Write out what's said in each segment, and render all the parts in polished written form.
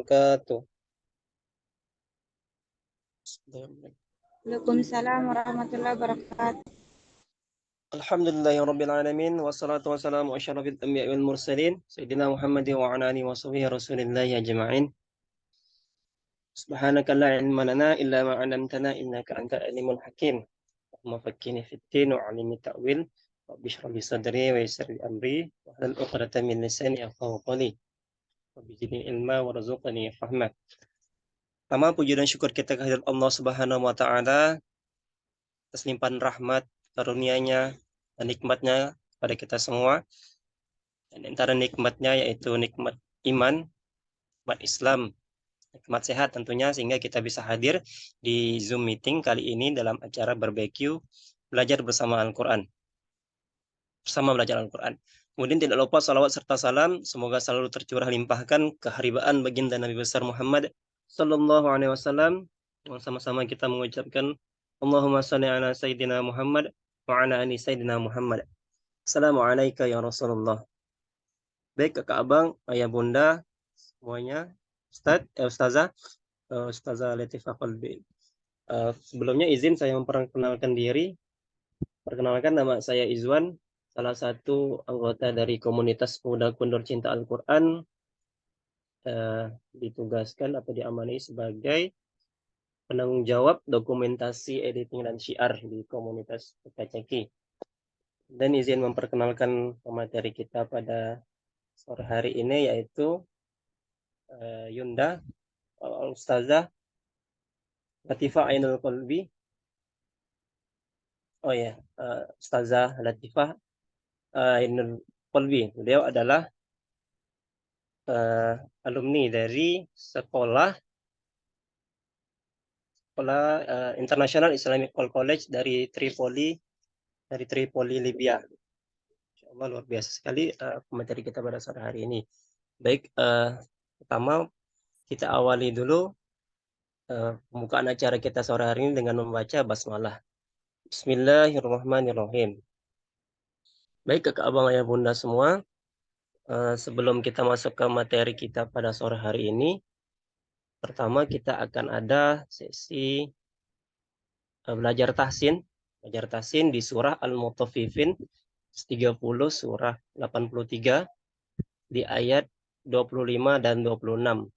wabarakatuh. Waalaikumsalam warahmatullahi wabarakatuh. Alhamdulillahirabbil alamin wassalatu wassalamu asyrafil anbiya'i wal mursalin sayyidina Muhammadin wa ala alihi wa sahbihi rasulillahi ajma'in. Subhanaka la ilma lana illa ma 'allamtana innaka antal alimul hakim. Allahumma faqqihni fid din wa 'allimni ta'wil rabbi shrah li sadri wa yassir li amri wahlul 'uqdatam min lisani yafqahu qawli. Rabbi zidni ilma warzuqni fahma. Pertama puji dan syukur kita kehadirat Allah Subhanahu wa taala atas limpahan rahmat, karunia-Nya, dan nikmat-Nya pada kita semua. Dan antara nikmatnya yaitu nikmat iman, nikmat Islam, nikmat sehat tentunya, sehingga kita bisa hadir di Zoom meeting kali ini dalam acara barbecue belajar bersama Al-Quran. Bersama belajar Al-Quran. Kemudian tidak lupa salawat serta salam semoga selalu tercurah limpahkan keharibaan baginda Nabi besar Muhammad Sallallahu Alaihi Wasallam. Sama-sama kita mengucapkan Allahumma salli ala Sayyidina Muhammad wa ala ali Sayyidina Muhammad. Assalamualaikum ya Rasulullah. Baik kakak abang, ayah bunda, semuanya, Ustazah, Ustazah Latifah Qalbi. Sebelumnya izin saya memperkenalkan diri. Perkenalkan, nama saya Izwan, salah satu anggota dari komunitas Pemuda Kundur Cinta Al-Quran, ditugaskan atau diamani sebagai penanggung jawab dokumentasi, editing, dan syiar di komunitas PKCK. Dan izin memperkenalkan materi kita pada sore hari ini, yaitu Yunda Ustazah Latifah Ainul Qalbi. Oh ya, Ustazah Latifah Ainul Qalbi. Beliau adalah alumni dari sekolah International Islamic College dari Tripoli Libya. Insyaallah luar biasa sekali materi kita pada sore hari ini. Baik, pertama kita awali dulu pembukaan acara kita sore hari ini dengan membaca basmalah. Bismillahirrahmanirrahim. Baik kakak abang ayah bunda semua, sebelum kita masuk ke materi kita pada sore hari ini, pertama kita akan ada sesi belajar tahsin di surah Al-Mutaffifin 30 surah 83 di ayat 25 dan 26.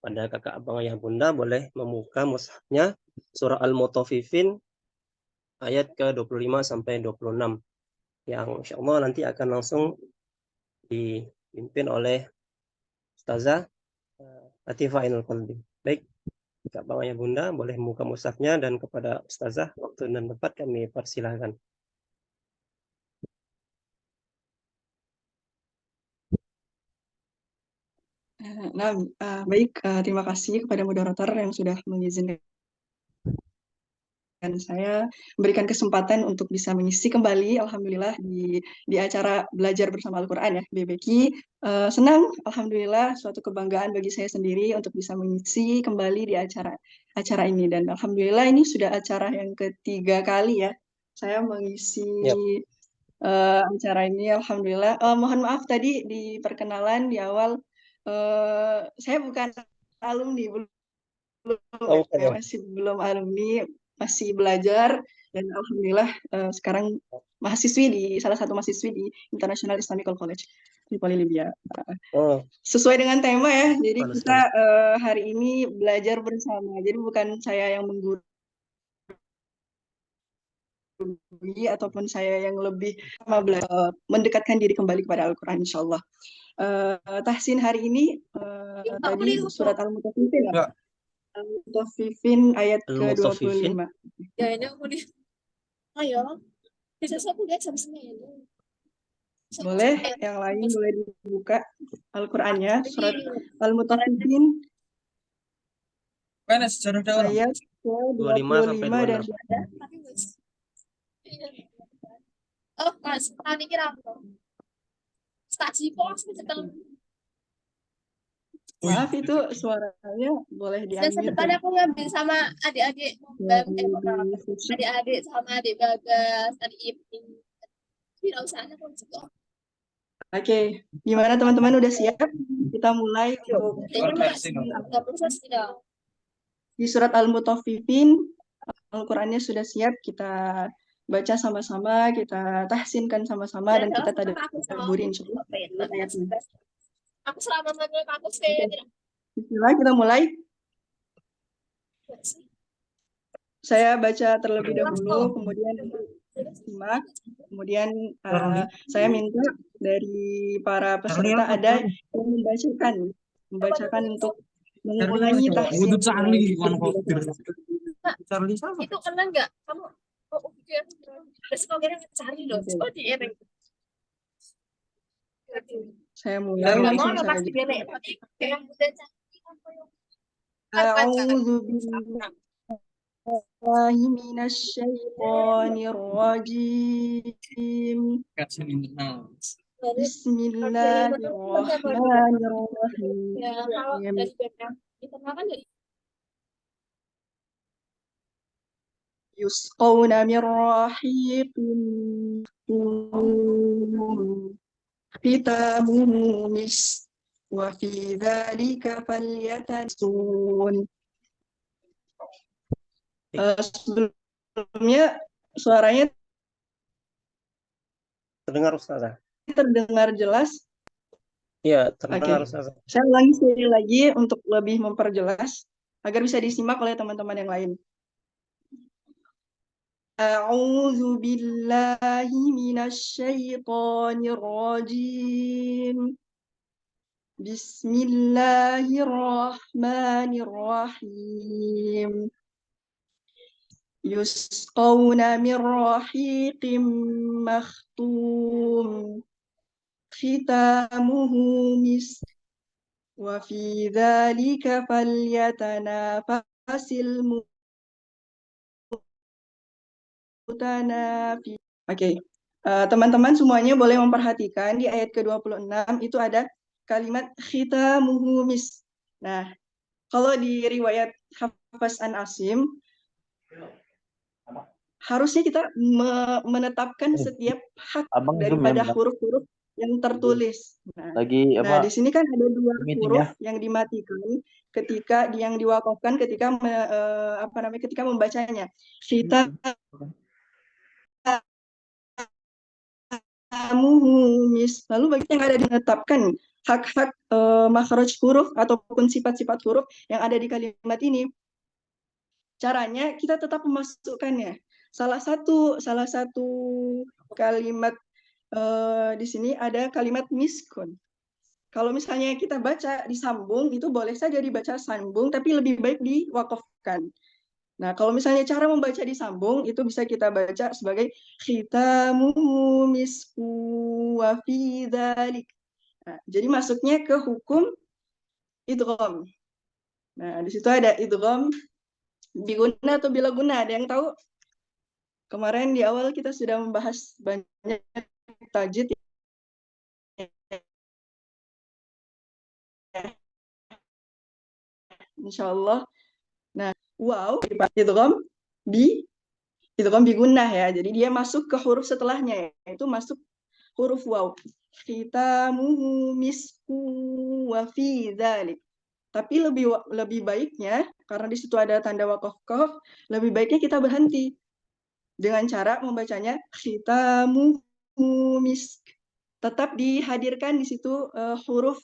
Pada kakak abang ayah bunda boleh membuka mushafnya surah Al-Mutaffifin ayat ke-25 sampai 26 yang insyaallah nanti akan langsung dipimpin oleh Ustazah Latifah Ainul Qalbi. Baik, Kak Bang Ayah Bunda boleh membuka mushafnya, dan kepada Ustazah waktu dan tempat kami persilahkan. Nah, baik, terima kasih kepada moderator yang sudah mengizinkan saya memberikan kesempatan untuk bisa mengisi kembali, alhamdulillah, di acara belajar bersama Al-Quran ya, BBQ. Senang, alhamdulillah, suatu kebanggaan bagi saya sendiri untuk bisa mengisi kembali di acara ini. Dan alhamdulillah ini sudah acara yang ketiga kali ya, saya mengisi acara ini, alhamdulillah. Mohon maaf tadi di perkenalan di awal, saya bukan alumni, masih belum alumni, masih belajar, dan alhamdulillah sekarang mahasiswi di salah satu mahasiswi di International Islamic College di Tripoli Libya. Sesuai dengan tema ya, jadi kita hari ini belajar bersama. Jadi bukan saya yang menggurui ataupun saya yang lebih mendekatkan diri kembali kepada Al-Quran, insyaallah. Tahsin hari ini tadi surat Al-Mutaffifin ya. Al-Mutaffifin ayat ke-25. Ya, ini aku nih. Ayo. Bisa aku lihat sama Senin. Boleh, yang lain boleh dibuka Al-Qur'annya, surat Al-Mutaffifin ayat ke-25 dan oh, Mas, tadi kira apa? Stasi pos sedang. Maaf, itu suaranya boleh Semester di-unmute. depan aku ngambil sama adik-adik adik-adik sama adik Bagas, adik Ipin. Tidak usah anak juga. Oke, gimana teman-teman udah siap? Kita mulai untuk Nggak proses tidak. di surat Al-Mutaffifin. Al-Qurannya sudah siap, kita baca sama-sama, kita tahsinkan sama-sama, dan kita tadabburi insyaallah ayatnya. Aku selama manggil aku sih. Bismillah, kita mulai. Saya baca terlebih dahulu, kemudian simak, kemudian saya minta dari para peserta ada yang membacakan untuk mengulangi tahsin. Itu kenal nggak? Kamu terus kau kira cari loh. Oh di ereng. Saya mulai langsung saja. A'udzu billahi minasyaitonir rajim. Bismillahirrahmanirrahim. Ya, kalau dari background internal kan dari Yusqawna min rahiqin khitamuhu misk wa fi dzalika falyatanasun. Sebelumnya suaranya Terdengar Ustazah? terdengar jelas? Iya, terdengar Oke. Ustazah. Saya ulangi sekali lagi untuk lebih memperjelas agar bisa disimak oleh teman-teman yang lain. A'udzu billahi minasyaitonir rajim. Bismillahirrahmanirrahim. Yusqawna min rahiqim makhtum. Khitamuhu misk. Wa fi dzalika falyatanafasil mutanafi. Oke. Teman-teman semuanya boleh memperhatikan di ayat ke-26 itu ada kalimat khitamuhu misk. Nah, kalau di riwayat Hafs an Asim harusnya kita menetapkan setiap hak daripada huruf-huruf yang tertulis. Nah, di sini kan ada dua huruf yang dimatikan ketika yang diwakafkan ketika ketika membacanya. Lalu bagi yang ada ditetapkan hak-hak makhraj huruf ataupun sifat-sifat huruf yang ada di kalimat ini. Caranya kita tetap memasukkannya. Salah satu kalimat di sini ada kalimat miskun. Kalau misalnya kita baca disambung, itu boleh saja dibaca sambung, tapi lebih baik diwakafkan. Nah, kalau misalnya cara membaca disambung, itu bisa kita baca sebagai khitamuhu misku wa fi dzalik. Nah, jadi masuknya ke hukum idgham. Nah, di situ ada idgham biguna atau bila guna, ada yang tahu? Kemarin di awal kita sudah membahas banyak tajwid. Insyaallah. Nah, wow, idgham bigunnah ya. Jadi dia masuk ke huruf setelahnya, yaitu masuk huruf waw. Khitamuhu misku wa fi dzalik. Tapi lebih baiknya karena di situ ada tanda waqaf qaf, lebih baiknya kita berhenti dengan cara membacanya khitamuhu misk. Tetap dihadirkan di situ huruf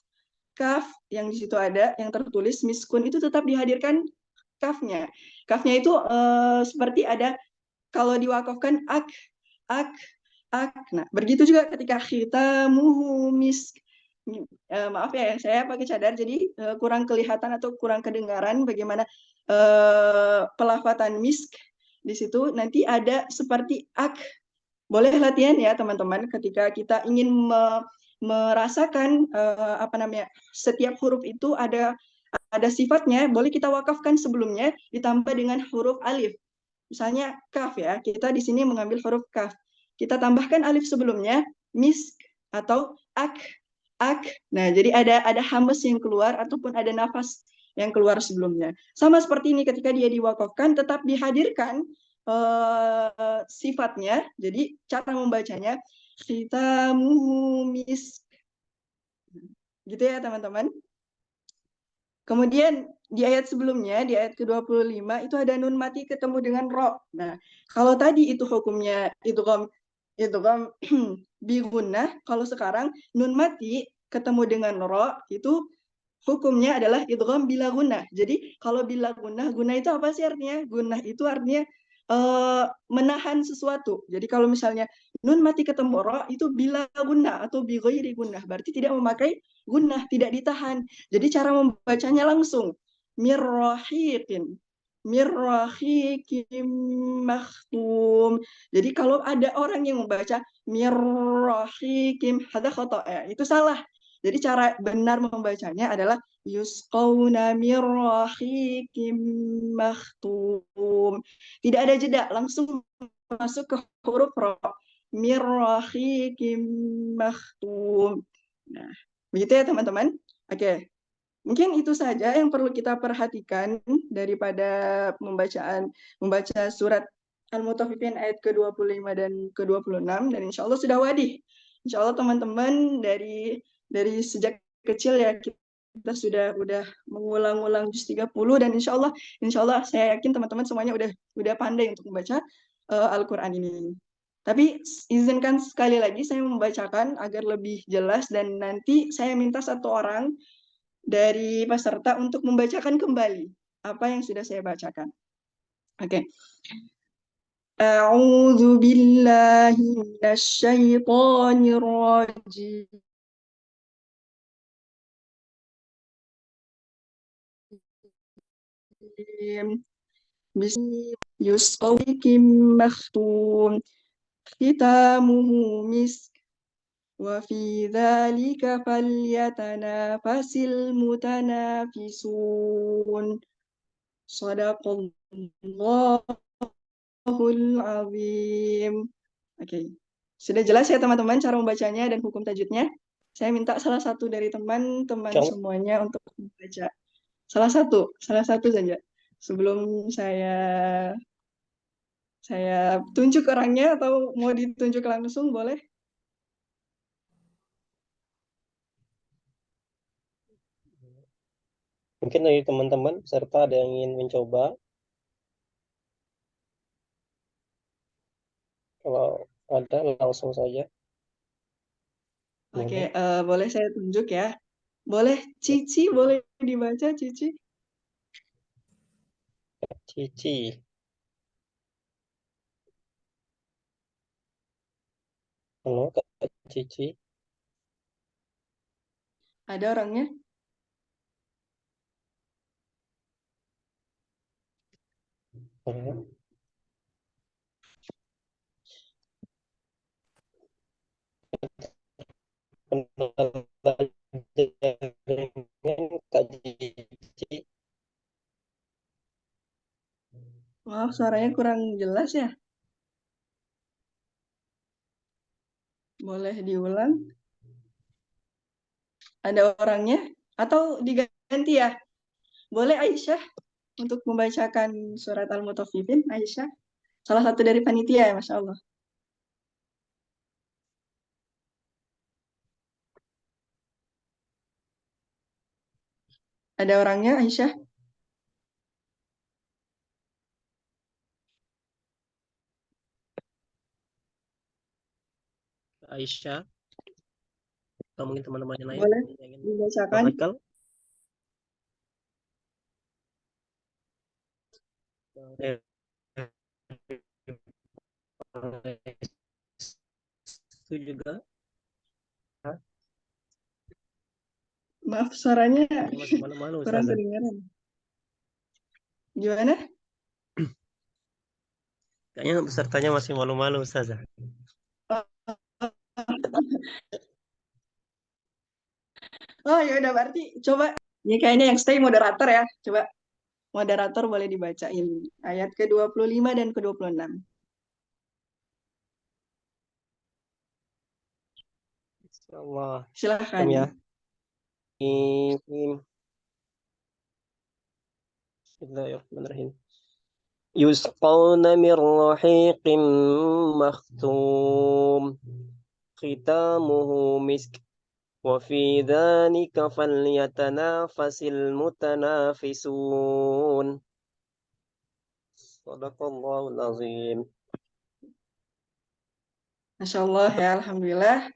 kaf yang di situ ada yang tertulis miskun itu tetap dihadirkan kafnya. Kafnya itu seperti ada kalau diwakafkan ak. Nah, begitu juga ketika khitamuhu misk. Maaf ya, saya pakai cadar jadi kurang kelihatan atau kurang kedengaran bagaimana pelafatan misk di situ. Nanti ada seperti ak. Boleh latihan ya teman-teman ketika kita ingin merasakan setiap huruf itu ada sifatnya, boleh kita wakafkan sebelumnya ditambah dengan huruf alif. Misalnya kaf ya, kita di sini mengambil huruf kaf. Kita tambahkan alif sebelumnya, misk atau ak. Nah, jadi ada hamas yang keluar ataupun ada nafas yang keluar sebelumnya. Sama seperti ini ketika dia diwakafkan tetap dihadirkan sifatnya. Jadi cara membacanya khitamuhu misk Gitu ya teman-teman. Kemudian di ayat sebelumnya, di ayat ke-25 itu ada nun mati ketemu dengan ro. Nah, kalau tadi itu hukumnya idgham bi gunnah, kalau sekarang nun mati ketemu dengan ro itu hukumnya adalah idgham bila gunnah. Jadi kalau bila gunnah, gunnah itu apa sih artinya? Gunnah itu artinya menahan sesuatu. Jadi kalau misalnya nun mati ketemu ro itu bila gunnah atau bi ghairi gunnah, berarti tidak memakai gunnah, tidak ditahan. Jadi cara membacanya langsung mirrahiqin, mirrahiqim makhtum. Jadi kalau ada orang yang membaca mirrahiqim hadza khata, itu salah. Jadi cara benar membacanya adalah yusqawna mirrahiqim makhtum. Tidak ada jeda, langsung masuk ke huruf ro. Mirrahiqim makhtum. Nah, begitu ya teman-teman. Oke. Mungkin itu saja yang perlu kita perhatikan daripada membaca surat Al-Mutaffifin ayat ke-25 dan ke-26, dan insya Allah sudah wadih. Insya Allah teman-teman dari sejak kecil ya kita sudah mengulang-ulang juz 30, dan insya Allah saya yakin teman-teman semuanya udah pandai untuk membaca Al-Quran ini. Tapi izinkan sekali lagi saya membacakan agar lebih jelas, dan nanti saya minta satu orang dari peserta untuk membacakan kembali apa yang sudah saya bacakan. Oke. A'udzu billahi minasyaitonir rajim. Yusqawkim makhtum khitamuhu misk wa fi dzalika falyatanafasil mutanafisun. Shadaqallahul azim. Oke. Sudah jelas ya teman-teman cara membacanya dan hukum tajwidnya? Saya minta salah satu dari teman-teman semuanya untuk membaca. Salah satu saja. Sebelum saya tunjuk orangnya, atau mau ditunjuk langsung boleh? Mungkin dari teman-teman serta ada yang ingin mencoba. Kalau ada langsung saja. Oke, boleh saya tunjuk ya? Boleh Cici, boleh dibaca Cici? Cici. Halo Kak Cici. Ada orangnya? Halo. Dengan Kak Cici. Maaf, suaranya kurang jelas ya. Boleh diulang? Ada orangnya? Atau diganti ya? Boleh Aisyah untuk membacakan surat Al-Mutaffifin, Aisyah? Salah satu dari panitia ya, Masya Allah. Ada orangnya, Aisyah? Aisyah. Atau mungkin teman-teman yang lain Boleh yang ingin dibacakan? Haikal. Itu juga. Maaf, suaranya Kayaknya masih malu-malu kurang Ustazah. kedengaran. Gimana? Kayaknya pesertanya masih malu-malu Ustazah. Oh ya udah, berarti coba. Ini kayaknya yang stay moderator ya. Coba moderator boleh dibacain ayat ke-25 dan ke-26. Insyaallah. Silahkan. Ya. Bismillahirrahmanirrahim. Yusqawna min rahiqim makhtum khitamuhu misk وفي ذلك فليتنافس المتنافسون. صدق الله العظيم. Masya Allah ya, Alhamdulillah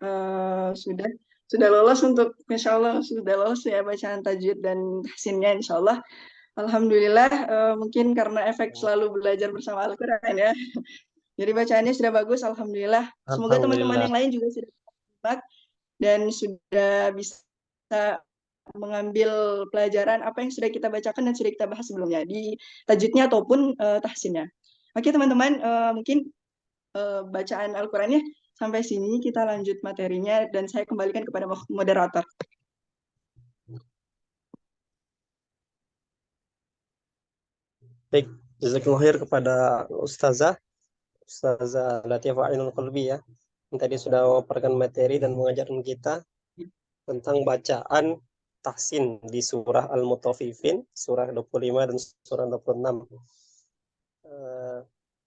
sudah lolos untuk, Insya Allah sudah lolos ya bacaan tajwid dan tahsinnya Insya Allah. Alhamdulillah, mungkin karena efek selalu belajar bersama Al-Quran ya. Jadi bacaannya sudah bagus, Alhamdulillah. Semoga teman-teman Alhamdulillah. yang lain juga sudah simak dan sudah bisa mengambil pelajaran apa yang sudah kita bacakan dan sudah kita bahas sebelumnya di tajwidnya ataupun tahsinnya. Oke teman-teman, mungkin bacaan Al-Qurannya sampai sini, kita lanjut materinya dan saya kembalikan kepada moderator. Baik, jazakallahu khair kepada Ustazah Latifah Ainul Qalbi ya, yang tadi sudah memaparkan materi dan mengajarkan kita tentang bacaan tahsin di surah Al-Mutaffifin, surah 25 dan surah 26.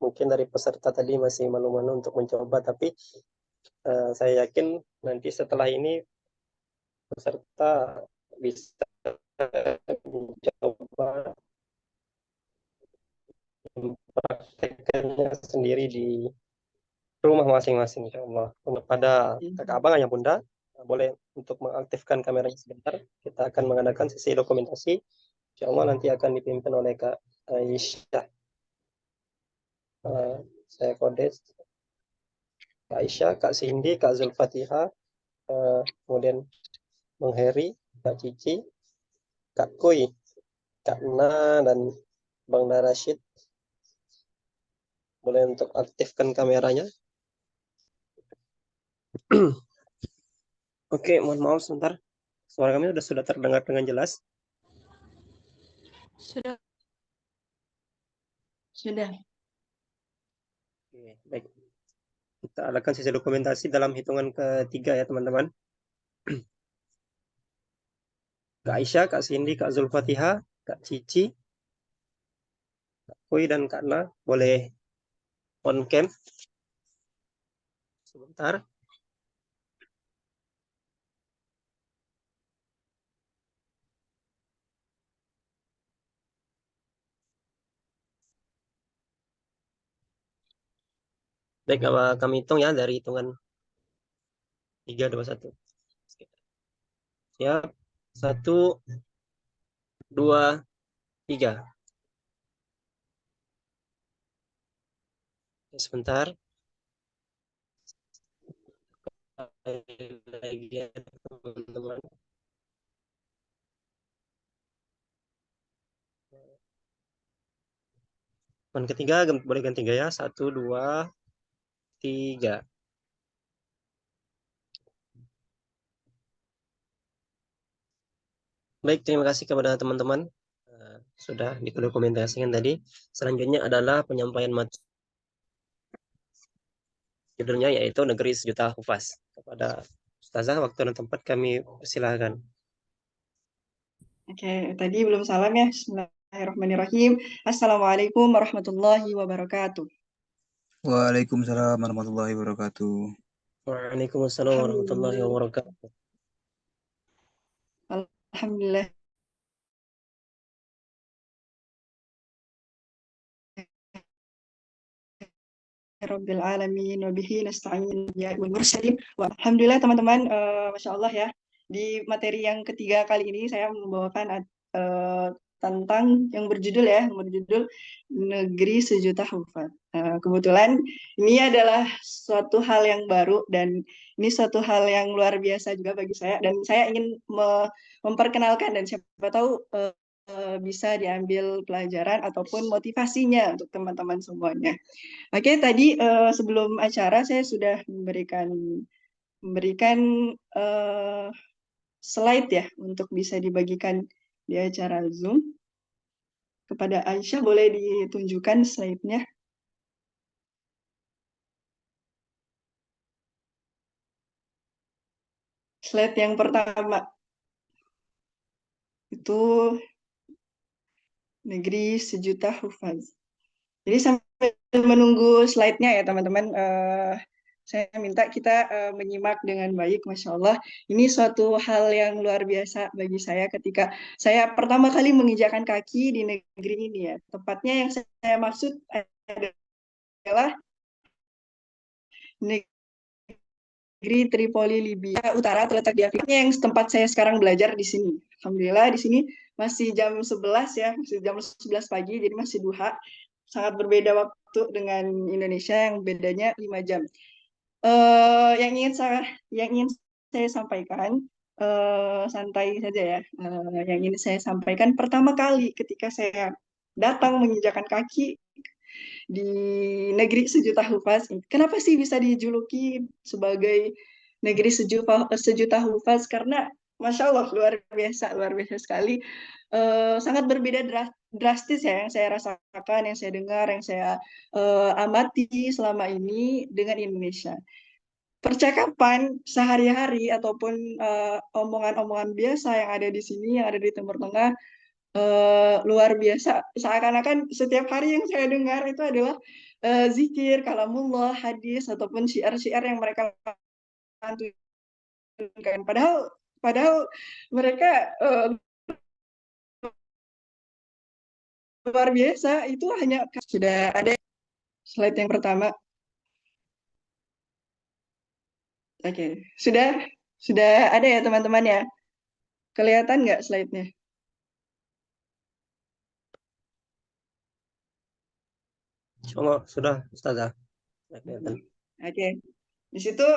Mungkin dari peserta tadi masih malu-malu untuk mencoba, tapi saya yakin nanti setelah ini peserta bisa mencoba mempraktekannya sendiri di rumah masing-masing, insya Allah. Kepada kakak abang, ayah bunda, boleh untuk mengaktifkan kameranya sebentar. Kita akan mengadakan sesi dokumentasi. Insya Allah nanti akan dipimpin oleh Kak Aisyah. Saya kode Kak Aisyah, Kak Cindy, Kak Zulfatihah, kemudian Bang Heri, Kak Cici, Kak Kuy, Kak Na, dan Bang Darashid. Boleh untuk aktifkan kameranya. Oke, mohon maaf sebentar. Suara kami sudah terdengar dengan jelas. Sudah. Oke, baik. Kita adakan sesi dokumentasi dalam hitungan ketiga ya teman-teman. Kak Aisyah, Kak Cindy, Kak Zulfatihah, Kak Cici, Kak Kuy, dan Kak Na boleh on cam sebentar. Baik, kami hitung ya dari hitungan 3, 2, 1. Siap. 1, 2, 3. Sebentar. Lagi ya teman-teman. Yang ketiga boleh ganti gaya. 1, 2, 3. Baik, terima kasih kepada teman-teman sudah didokumentasikan tadi. Selanjutnya adalah penyampaian materi. Judulnya yaitu Negeri Sejuta Hufaz. Kepada Ustazah, waktu dan tempat kami persilahkan. Oke, tadi belum salam ya. Bismillahirrahmanirrahim. Assalamualaikum warahmatullahi wabarakatuh. Waalaikumsalam warahmatullahi wabarakatuh. Waalaikumsalam warahmatullahi wabarakatuh. Alhamdulillah. Rabbil alamin wa bihi nasta'in ya wal mursalin. Alhamdulillah teman-teman, Masya Allah ya. Di materi yang ketiga kali ini saya membawakan tentang yang berjudul Negeri Sejuta Hufaz. Kebetulan ini adalah suatu hal yang baru dan ini suatu hal yang luar biasa juga bagi saya, dan saya ingin memperkenalkan dan siapa tahu bisa diambil pelajaran ataupun motivasinya untuk teman-teman semuanya. Oke, tadi sebelum acara saya sudah memberikan slide ya untuk bisa dibagikan di acara Zoom. Kepada Aisyah boleh ditunjukkan slide-nya. Slide yang pertama itu Negeri Sejuta Hufaz. Jadi sambil menunggu slide-nya ya teman-teman, Saya minta kita menyimak dengan baik, Masya Allah. Ini suatu hal yang luar biasa bagi saya ketika saya pertama kali menginjakkan kaki di negeri ini ya. Tepatnya yang saya maksud adalah negeri Tripoli, Libya Utara, terletak di Afrika, yang tempat saya sekarang belajar di sini. Alhamdulillah di sini masih jam 11 ya, masih jam 11 pagi, jadi masih duha. Sangat berbeda waktu dengan Indonesia yang bedanya 5 jam. Yang ingin saya sampaikan, santai saja ya. Yang ingin saya sampaikan, pertama kali ketika saya datang menginjakan kaki di negeri sejuta hufaz, kenapa sih bisa dijuluki sebagai negeri sejuta hufaz? Karena Masya Allah luar biasa sekali. Sangat berbeda drastis ya yang saya rasakan, yang saya dengar, yang saya amati selama ini dengan Indonesia. Percakapan sehari-hari ataupun omongan-omongan biasa yang ada di sini, yang ada di Timur Tengah, luar biasa. Seakan-akan setiap hari yang saya dengar itu adalah zikir, kalamullah, hadis, ataupun syiar-syiar yang mereka lantunkan. Padahal mereka luar biasa. Itu hanya sudah ada slide yang pertama. Oke, sudah ada ya teman-teman ya. Kelihatan nggak slide-nya? Insyaallah sudah, Ustazah. Oke. Di situ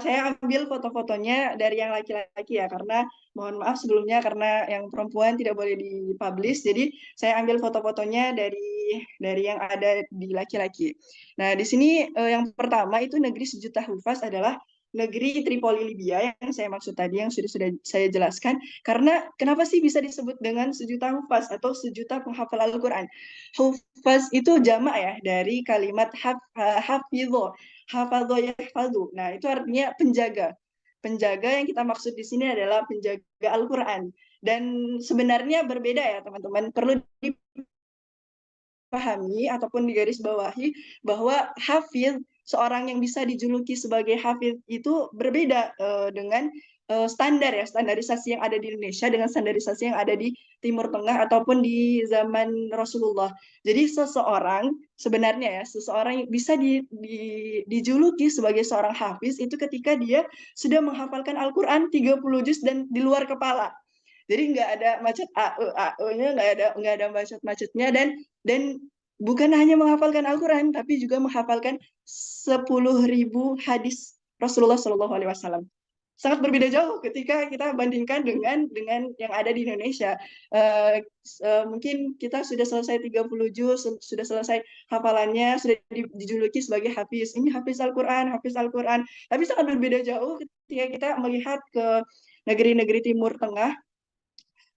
saya ambil foto-fotonya dari yang laki-laki ya, karena mohon maaf sebelumnya karena yang perempuan tidak boleh dipublish, jadi saya ambil foto-fotonya dari yang ada di laki-laki. Nah, di sini yang pertama itu negeri sejuta hufaz adalah negeri Tripoli, Libya, yang saya maksud tadi, yang sudah saya jelaskan. Karena kenapa sih bisa disebut dengan sejuta hufaz atau sejuta penghafal Al-Quran? Hufaz itu jamak ya dari kalimat hafidho, hafadho yahfadhu. Nah, itu artinya penjaga. Penjaga yang kita maksud di sini adalah penjaga Al-Quran. Dan sebenarnya berbeda ya teman-teman. Perlu dipahami ataupun digarisbawahi bahwa hafiz, seorang yang bisa dijuluki sebagai hafiz itu berbeda dengan standar ya, standarisasi yang ada di Indonesia dengan standarisasi yang ada di Timur Tengah ataupun di zaman Rasulullah. Jadi seseorang sebenarnya ya, seseorang yang bisa dijuluki sebagai seorang hafiz itu ketika dia sudah menghafalkan Al-Quran 30 juz dan di luar kepala. Jadi nggak ada macet AE-nya, nggak ada macet-macetnya, dan bukan hanya menghafalkan Al-Quran, tapi juga menghafalkan 10.000 hadis Rasulullah SAW. Sangat berbeda jauh ketika kita bandingkan dengan yang ada di Indonesia. Mungkin kita sudah selesai 30 juz, sudah selesai hafalannya, sudah dijuluki sebagai hafiz. Ini hafiz Al-Quran, hafiz Al-Quran. Tapi sangat berbeda jauh ketika kita melihat ke negeri-negeri Timur Tengah,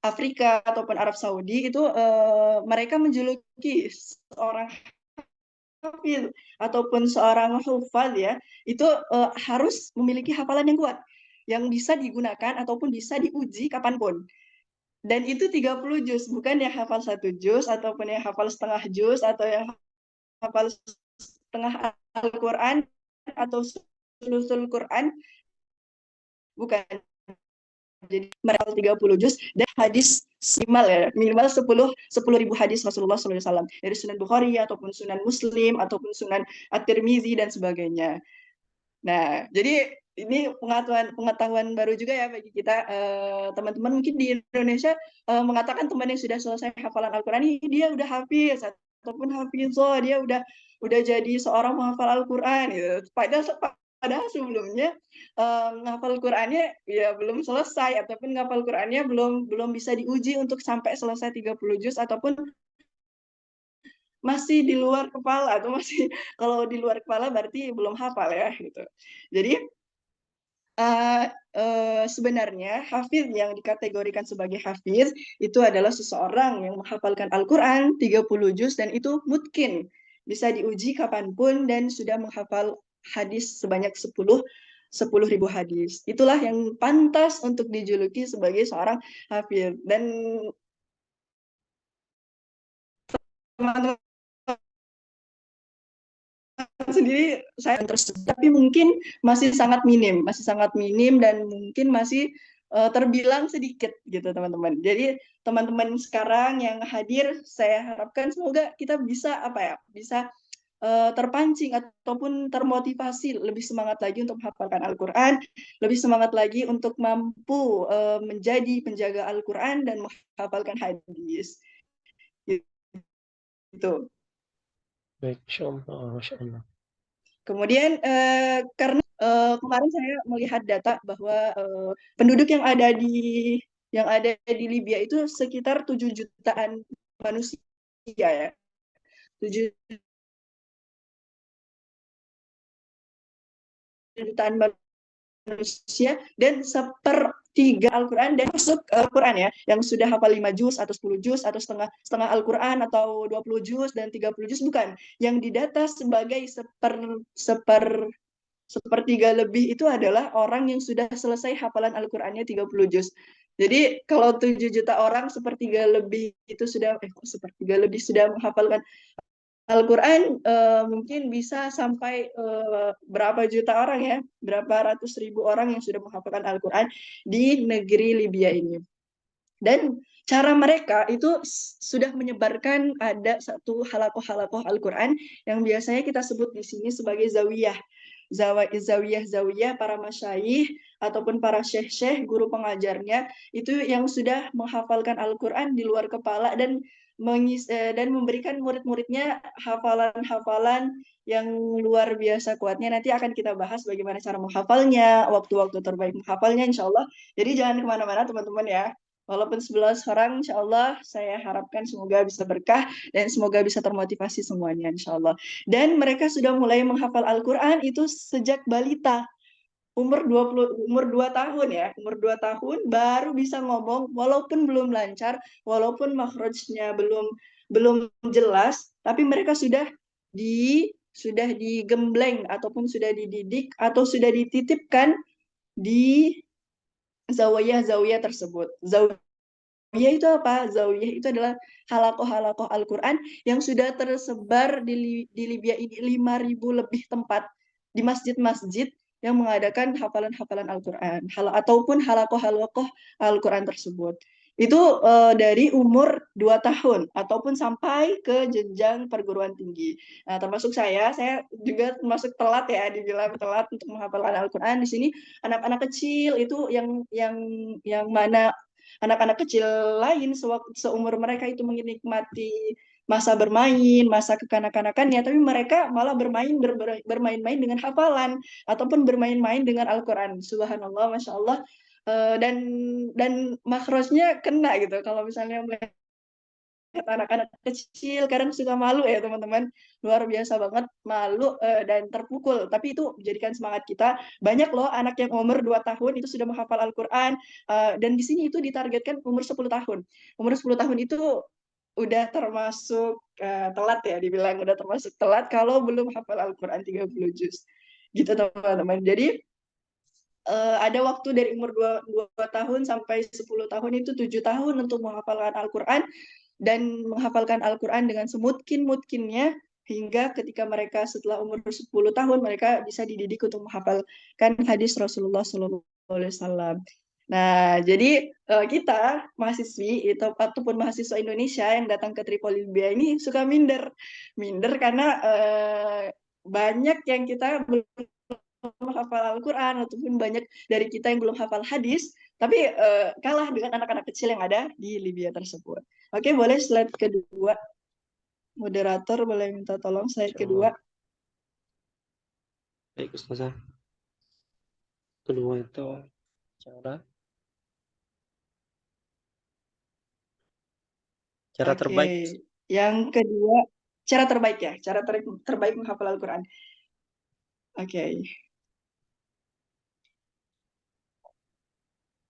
Afrika ataupun Arab Saudi, itu mereka menjuluki seorang hafiz ataupun seorang hufaz ya, itu harus memiliki hafalan yang kuat, yang bisa digunakan ataupun bisa diuji kapanpun. Dan itu 30 juz, bukan yang hafal 1 juz ataupun yang hafal setengah juz atau yang hafal setengah Al-Quran atau sulusul Quran, bukan. Jadi mereka 30 juz dan hadis minimal 10.000 hadis Rasulullah SAW dari Sunan Bukhari ataupun Sunan Muslim ataupun Sunan At-Tirmizi dan sebagainya. Nah, jadi ini pengetahuan baru juga ya bagi kita teman-teman mungkin di Indonesia mengatakan teman yang sudah selesai hafalan Al-Quran ini dia udah hafiz ataupun hafizah, dia udah jadi seorang menghafal Al-Quran gitu. Padahal sebelumnya menghafal Qurannya ya belum selesai ataupun menghafal Qurannya belum bisa diuji untuk sampai selesai 30 juz ataupun masih di luar kepala, atau masih kalau di luar kepala berarti belum hafal ya gitu. Jadi sebenarnya hafiz yang dikategorikan sebagai hafiz itu adalah seseorang yang menghafalkan Al-Quran 30 juz dan itu mungkin bisa diuji kapanpun dan sudah menghafal hadis sebanyak 10.000 hadis. Itulah yang pantas untuk dijuluki sebagai seorang hafiz. Dan teman-teman sendiri saya terus, tapi mungkin masih sangat minim dan mungkin masih terbilang sedikit gitu teman-teman. Jadi teman-teman sekarang yang hadir, saya harapkan semoga kita bisa bisa terpancing ataupun termotivasi lebih semangat lagi untuk menghafalkan Al-Quran, lebih semangat lagi untuk mampu menjadi penjaga Al-Quran dan menghafalkan hadis. Gitu. Baik, Masya Allah, Masya Allah. Kemudian karena kemarin saya melihat data bahwa penduduk yang ada di Libya itu sekitar 7 jutaan manusia ya. 7 jutaan manusia dan sepertiga Al-Quran dan masuk Al-Quran ya, yang sudah hafal 5 juz atau 10 juz atau setengah Al-Quran atau 20 juz dan 30 juz, bukan. Yang didata sebagai sepertiga lebih itu adalah orang yang sudah selesai hafalan Al-Qurannya 30 juz. Jadi kalau 7 juta orang, sepertiga lebih sudah menghafalkan Al-Quran, mungkin bisa sampai berapa juta orang ya, berapa ratus ribu orang yang sudah menghafalkan Al-Quran di negeri Libya ini. Dan cara mereka itu sudah menyebarkan, ada satu halakoh Al-Quran yang biasanya kita sebut di sini sebagai zawiyah para masyayikh ataupun para syekh-syekh, guru pengajarnya itu yang sudah menghafalkan Al-Quran di luar kepala dan memberikan murid-muridnya hafalan-hafalan yang luar biasa kuatnya. Nanti akan kita bahas bagaimana cara menghafalnya, waktu-waktu terbaik menghafalnya, insya Allah. Jadi jangan kemana-mana teman-teman ya. Walaupun 11 orang, insya Allah saya harapkan semoga bisa berkah dan semoga bisa termotivasi semuanya, insya Allah. Dan mereka sudah mulai menghafal Al-Quran itu sejak balita. Umur 2 tahun ya, umur 2 tahun baru bisa ngomong, walaupun belum lancar, walaupun makhrajnya belum jelas, tapi mereka sudah digembleng ataupun sudah dididik atau sudah dititipkan di zawiyah tersebut. Zawiyah itu apa? Zawiyah itu adalah halakoh Al-Quran yang sudah tersebar di Libya ini 5.000 lebih tempat di masjid-masjid yang mengadakan hafalan-hafalan Al-Quran ataupun halakoh Al-Quran tersebut. Itu dari umur 2 tahun ataupun sampai ke jenjang perguruan tinggi. Nah, termasuk saya juga termasuk telat ya, dibilang telat untuk menghafalkan Al-Quran. Di sini anak-anak kecil itu yang mana anak-anak kecil lain seumur mereka itu menikmati masa bermain, masa kekanak-kanakannya, tapi mereka malah bermain-main dengan hafalan ataupun bermain-main dengan Al-Quran. Subhanallah, Masya Allah. Dan makhrajnya kena gitu. Kalau misalnya melihat anak-anak kecil kadang suka malu ya teman-teman, luar biasa banget malu dan terpukul, tapi itu menjadikan semangat kita. Banyak loh anak yang umur 2 tahun itu sudah menghafal Al-Quran, dan di sini itu ditargetkan umur 10 tahun. Umur 10 tahun itu udah termasuk telat ya, dibilang udah termasuk telat kalau belum hafal Al-Quran 30 juz gitu teman-teman. Jadi ada waktu dari umur 2 tahun sampai 10 tahun itu 7 tahun untuk menghafalkan Al-Quran dan menghafalkan Al-Quran dengan semutkin-mutkinnya hingga ketika mereka setelah umur 10 tahun mereka bisa dididik untuk menghafalkan hadis Rasulullah SAW. Nah, jadi kita mahasiswi itu ataupun mahasiswa Indonesia yang datang ke Tripoli Libya ini suka minder karena banyak yang kita belum hafal Al-Quran ataupun banyak dari kita yang belum hafal hadis, tapi kalah dengan anak-anak kecil yang ada di Libya tersebut. Oke, boleh slide kedua. Moderator boleh minta tolong slide kedua. Baik, Ustazah. Kedua itu cara terbaik. Yang kedua, cara terbaik ya, cara terbaik menghafal Al-Quran.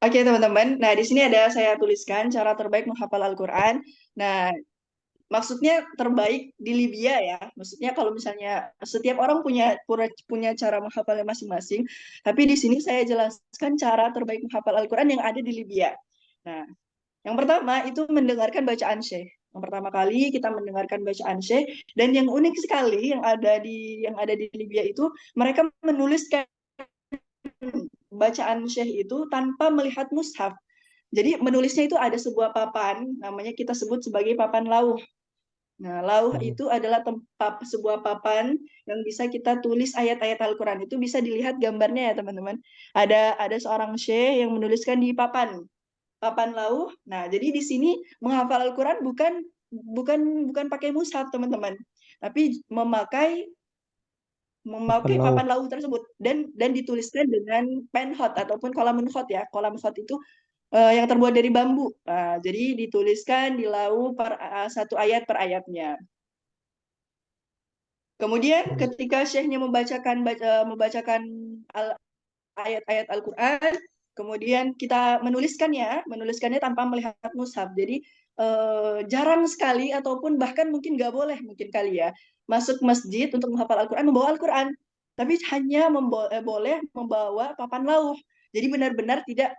Oke, teman-teman. Nah, di sini ada saya tuliskan cara terbaik menghafal Al-Quran. Nah, maksudnya terbaik di Libya ya. Maksudnya kalau misalnya setiap orang punya cara menghafalnya masing-masing, tapi di sini saya jelaskan cara terbaik menghafal Al-Quran yang ada di Libya. Nah, yang pertama itu mendengarkan bacaan syekh. Yang pertama kali kita mendengarkan bacaan Syekh, dan yang unik sekali yang ada di Libya itu mereka menuliskan bacaan Syekh itu tanpa melihat mushaf. Jadi menulisnya itu ada sebuah papan, namanya kita sebut sebagai papan lauh. Nah, lauh itu adalah sebuah papan yang bisa kita tulis ayat-ayat Al-Quran. Itu bisa dilihat gambarnya ya teman-teman. Ada seorang syekh yang menuliskan di papan lauh. Nah, jadi di sini menghafal Al-Quran bukan pakai mushaf teman-teman, tapi memakai papan lauh tersebut dan dituliskan dengan penhot ataupun kolamun khot ya. Kolamun khot itu yang terbuat dari bambu. Nah, jadi dituliskan di lauh satu ayat per ayatnya. Kemudian ketika syekhnya membacakan ayat-ayat Al-Quran, kemudian kita menuliskannya tanpa melihat mushaf. Jadi jarang sekali ataupun bahkan mungkin nggak boleh mungkin kali ya masuk masjid untuk menghafal Al-Quran membawa Al-Quran, tapi hanya boleh membawa papan lauh. Jadi benar-benar tidak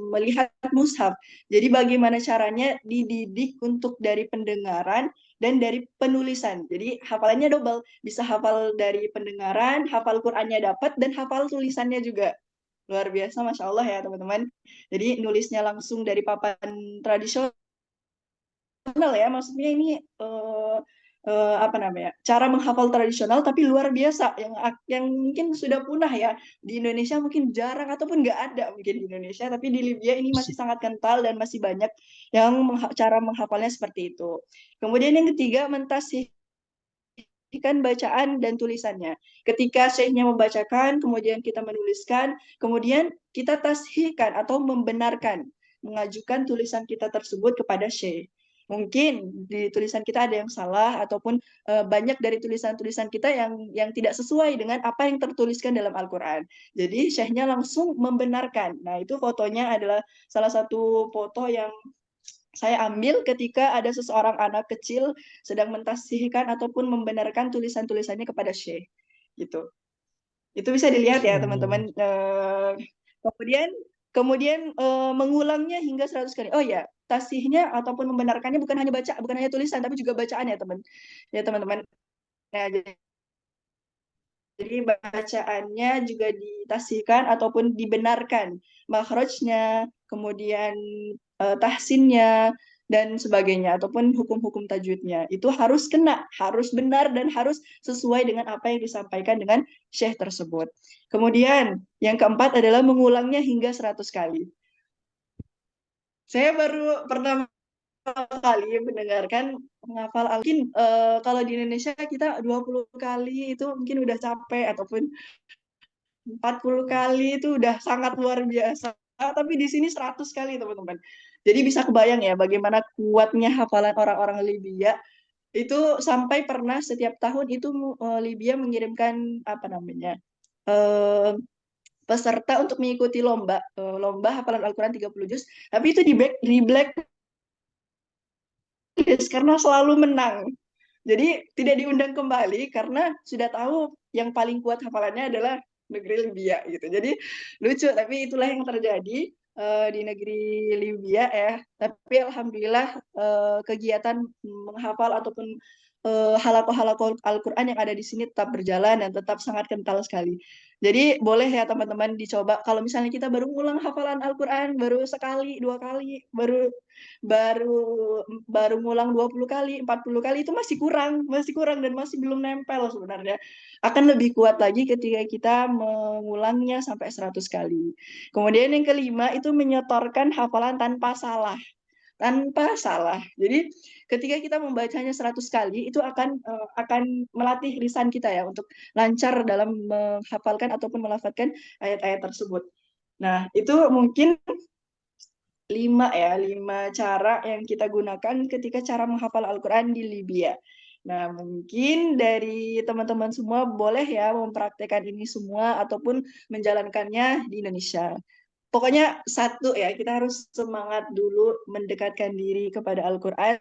melihat mushaf. Jadi bagaimana caranya dididik untuk dari pendengaran dan dari penulisan. Jadi hafalannya double, bisa hafal dari pendengaran, hafal Qur'annya dapat, dan hafal tulisannya juga. Luar biasa, Masya Allah ya teman-teman. Jadi nulisnya langsung dari papan tradisional ya, maksudnya ini apa namanya, cara menghafal tradisional tapi luar biasa yang mungkin sudah punah ya di Indonesia, mungkin jarang ataupun nggak ada mungkin di Indonesia, tapi di Libya ini masih sangat kental dan masih banyak yang cara menghafalnya seperti itu. Kemudian yang ketiga, mentasihkan bacaan dan tulisannya. Ketika syekhnya membacakan, kemudian kita menuliskan, kemudian kita tasihkan atau membenarkan, mengajukan tulisan kita tersebut kepada syekh. Mungkin di tulisan kita ada yang salah ataupun banyak dari tulisan-tulisan kita yang tidak sesuai dengan apa yang tertuliskan dalam Al-Quran. Jadi syekhnya langsung membenarkan. Nah, itu fotonya adalah salah satu foto yang saya ambil ketika ada seseorang anak kecil sedang mentasihkan ataupun membenarkan tulisan-tulisannya kepada syekh. Gitu. Itu bisa dilihat ya teman-teman. Kemudian mengulangnya hingga 100 kali. Oh ya, tasihnya ataupun membenarkannya bukan hanya tulisan, tapi juga bacaan ya teman-teman. Nah, jadi bacaannya juga ditasihkan ataupun dibenarkan, makhrajnya, kemudian tahsinnya dan sebagainya, ataupun hukum-hukum tajwidnya itu harus kena, harus benar, dan harus sesuai dengan apa yang disampaikan dengan syekh tersebut. Kemudian yang keempat adalah mengulangnya hingga 100 kali. Saya baru pertama kali mendengarkan menghafal mungkin kalau di Indonesia kita 20 kali itu mungkin udah capek, ataupun 40 kali itu udah sangat luar biasa. Tapi di sini 100 kali teman-teman. Jadi bisa kebayang ya bagaimana kuatnya hafalan orang-orang Libya. Itu sampai pernah setiap tahun itu Libya mengirimkan apa namanya, peserta untuk mengikuti lomba hafalan Al-Quran 30 juz, tapi itu di blacklist karena selalu menang. Jadi tidak diundang kembali karena sudah tahu yang paling kuat hafalannya adalah negeri Libya gitu. Jadi lucu, tapi itulah yang terjadi di negeri Libya ya. Tapi alhamdulillah kegiatan menghafal ataupun halakoh-halakoh Al-Quran yang ada di sini tetap berjalan dan tetap sangat kental sekali. Jadi boleh ya teman-teman dicoba. Kalau misalnya kita baru ngulang hafalan Al-Quran baru sekali, 2 kali, baru ngulang 20 kali, 40 kali, itu masih kurang dan masih belum nempel sebenarnya. Akan lebih kuat lagi ketika kita mengulangnya sampai 100 kali. Kemudian yang kelima itu menyetorkan hafalan tanpa salah. Jadi ketika kita membacanya 100 kali itu akan melatih lisan kita ya untuk lancar dalam menghafalkan ataupun melafadzkan ayat-ayat tersebut. Nah, itu mungkin 5 cara yang kita gunakan ketika cara menghafal Al-Quran di Libya. Nah, mungkin dari teman-teman semua boleh ya mempraktekkan ini semua ataupun menjalankannya di Indonesia. Pokoknya satu ya, kita harus semangat dulu mendekatkan diri kepada Al-Quran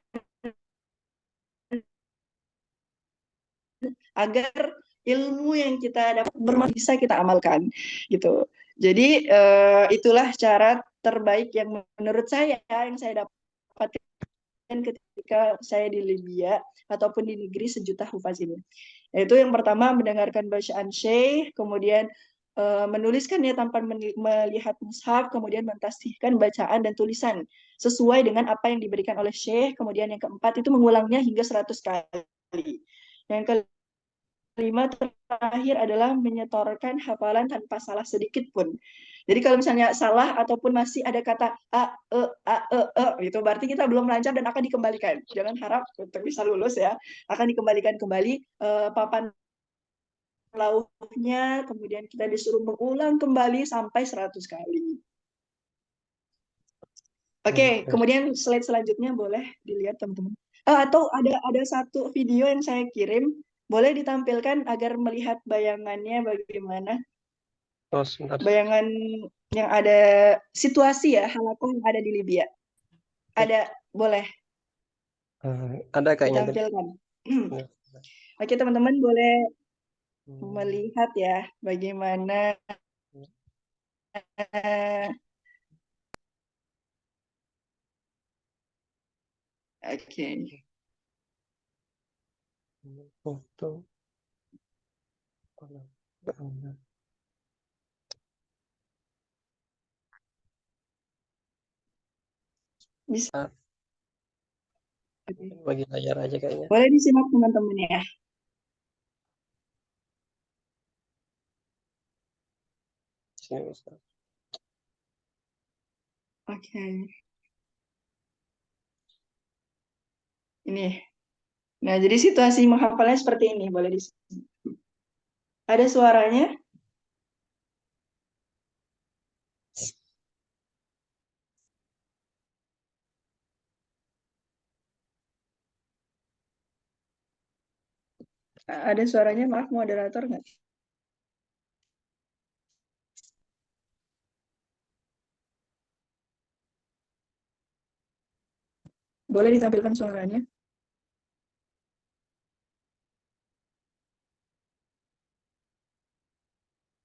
agar ilmu yang kita dapat bisa kita amalkan gitu. Jadi itulah cara terbaik yang menurut saya yang saya dapatkan ketika saya di Libya ataupun di negeri sejuta hufaz ini. Yaitu yang pertama mendengarkan bacaan syekh, kemudian menuliskannya tanpa melihat mushaf, kemudian mentasihkan bacaan dan tulisan sesuai dengan apa yang diberikan oleh syekh. Kemudian yang keempat itu mengulangnya hingga 100 kali. Yang kelima terakhir adalah menyetorkan hafalan tanpa salah sedikit pun. Jadi kalau misalnya salah ataupun masih ada kata itu berarti kita belum lancar dan akan dikembalikan. Jangan harap untuk bisa lulus ya, akan dikembalikan kembali papan lauhnya, kemudian kita disuruh mengulang kembali sampai 100 kali. Oke, kemudian slide selanjutnya boleh dilihat teman-teman. Atau ada satu video yang saya kirim, boleh ditampilkan agar melihat bayangannya bagaimana. Oh, sebentar. Bayangan yang ada situasi ya, halakoh yang ada di Libya. Ada, boleh Ada kayaknya. ditampilkan. Oke, teman-teman boleh melihat ya bagaimana oke. Foto. Bisa. Bagi layar aja kayaknya. Boleh disimak teman-teman ya. Sini, Ustaz. Oke. Ini. Nah, jadi situasi menghafalnya seperti ini, boleh disimak. Ada suaranya? Ada suaranya, maaf moderator nggak? Boleh ditampilkan suaranya?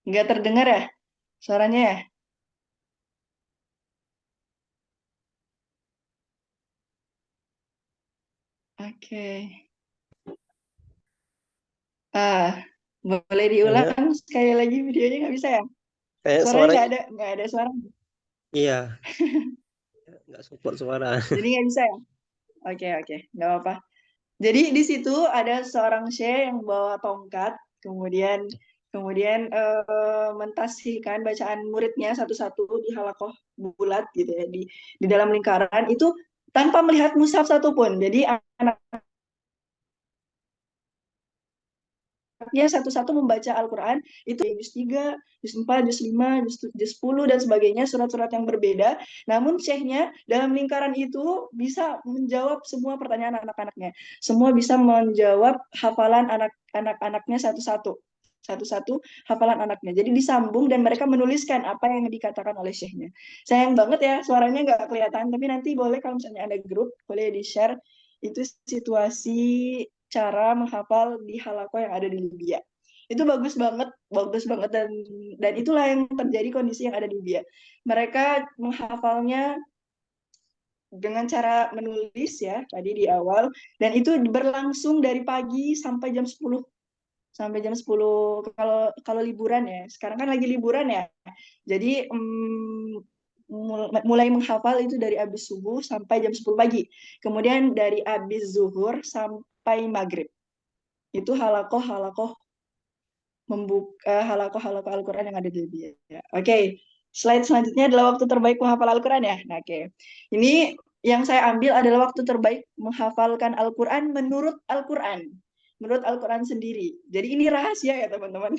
Nggak terdengar ya suaranya ya? Oke. Boleh diulang sekali lagi videonya, nggak bisa ya? Kayak Suaranya suaranya nggak ada suara. iya. Nggak support suara. Jadi nggak bisa ya? Oke, nggak apa-apa. Jadi di situ ada seorang syekh yang bawa tongkat, kemudian mentasihkan bacaan muridnya satu-satu di halakoh bulat gitu ya, di dalam lingkaran itu tanpa melihat mushaf satupun. Jadi anaknya satu-satu membaca Al-Quran, itu juz 3, juz 4, juz 5, juz 10, dan sebagainya, surat-surat yang berbeda. Namun syekhnya dalam lingkaran itu bisa menjawab semua pertanyaan anak-anaknya. Semua bisa menjawab hafalan anak-anaknya satu-satu hafalan anaknya. Jadi disambung dan mereka menuliskan apa yang dikatakan oleh syekhnya. Sayang banget ya suaranya nggak kelihatan, tapi nanti boleh kalau misalnya ada grup, boleh di-share itu situasi cara menghafal di halakoh yang ada di Libya. Itu bagus banget dan itulah yang terjadi kondisi yang ada di Libya. Mereka menghafalnya dengan cara menulis ya tadi di awal, dan itu berlangsung dari pagi sampai jam 10 kalau liburan ya. Sekarang kan lagi liburan ya. Jadi mulai menghafal itu dari habis subuh sampai jam 10 pagi. Kemudian dari habis zuhur sampai maghrib. Itu halakoh membuka halakoh Al-Quran yang ada di Libya. Oke, slide selanjutnya adalah waktu terbaik menghafal Al-Quran ya. Nah, oke. Ini yang saya ambil adalah waktu terbaik menghafalkan Al-Quran menurut Al-Quran. Menurut Al-Quran sendiri. Jadi ini rahasia ya teman-teman.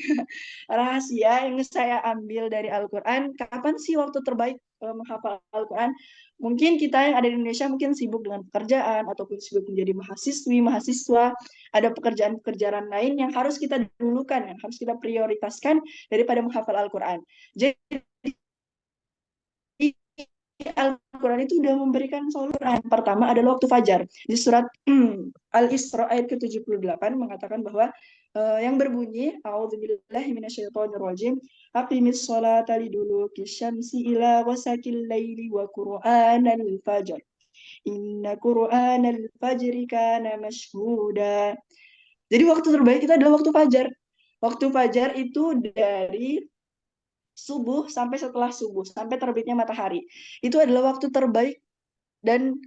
Rahasia yang saya ambil dari Al-Quran. Kapan sih waktu terbaik menghafal Al-Quran? Mungkin kita yang ada di Indonesia mungkin sibuk dengan pekerjaan ataupun sibuk menjadi mahasiswa, ada pekerjaan-pekerjaan lain yang harus kita dulukan, yang harus kita prioritaskan daripada menghafal Al-Quran. Jadi Al-Quran itu sudah memberikan solusi. Pertama adalah waktu fajar. Di surat Al-Isra ayat ke-78 mengatakan bahwa yang berbunyi a'udzubillahi minasyaitonirrajim aqimis sholata liduluki syamsi ila ghasaqil laili wa qur'anal fajr. Inna Qur'anal fajri kana mashhuda. Jadi waktu terbaik itu adalah waktu fajar. Waktu fajar itu dari subuh sampai setelah subuh, sampai terbitnya matahari. Itu adalah waktu terbaik dan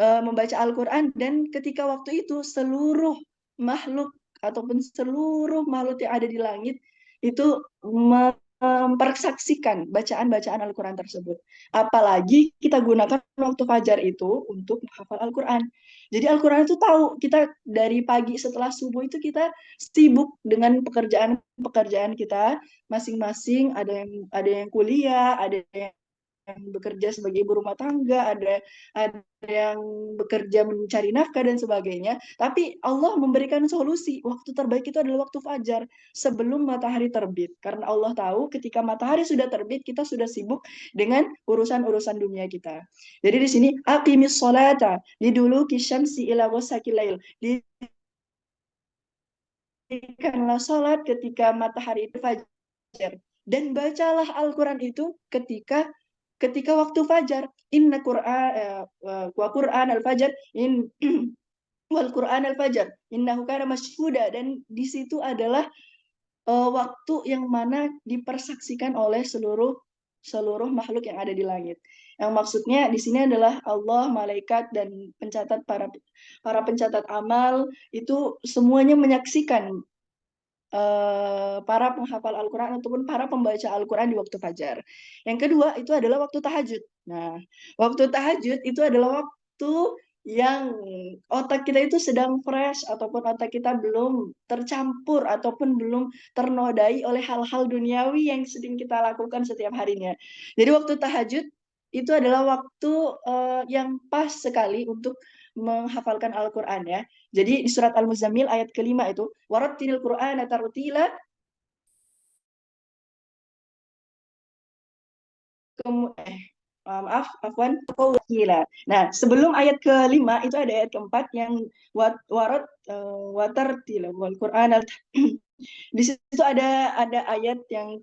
membaca Al-Quran, dan ketika waktu itu seluruh makhluk ataupun seluruh makhluk yang ada di langit itu mempersaksikan bacaan-bacaan Al-Quran tersebut. Apalagi kita gunakan waktu fajar itu untuk menghafal Al-Quran. Jadi Al-Quran itu tahu kita dari pagi setelah subuh itu kita sibuk dengan pekerjaan-pekerjaan kita masing-masing. Ada yang kuliah, ada yang bekerja sebagai ibu rumah tangga, ada yang bekerja mencari nafkah dan sebagainya. Tapi Allah memberikan solusi. Waktu terbaik itu adalah waktu fajar sebelum matahari terbit. Karena Allah tahu ketika matahari sudah terbit, kita sudah sibuk dengan urusan-urusan dunia kita. Jadi di sini aqimis sholata liduluki syamsi ila ghasaqil lail. Dirikanlah sholat ketika matahari itu fajar, dan bacalah Al-Quran itu ketika waktu fajar. Inna Qur'an wa Qur'an al-fajar wal Qur'an al-fajar innahu kana mashhuda. Dan di situ adalah waktu yang mana dipersaksikan oleh seluruh makhluk yang ada di langit. Yang maksudnya di sini adalah Allah, malaikat, dan pencatat para pencatat amal itu semuanya menyaksikan para penghafal Al-Quran ataupun para pembaca Al-Quran di waktu fajar. Yang kedua itu adalah waktu tahajud. Nah, waktu tahajud itu adalah waktu yang otak kita itu sedang fresh ataupun otak kita belum tercampur ataupun belum ternodai oleh hal-hal duniawi yang sedang kita lakukan setiap harinya. Jadi waktu tahajud itu adalah waktu yang pas sekali untuk menghafalkan Al-Quran ya. Jadi di surat Al-Muzammil ayat kelima itu, warattilil Qur'ana tartila. Afwan, qawla. Nah, sebelum ayat kelima itu ada ayat keempat yang watartila wal Qur'ana. Di situ ada ayat yang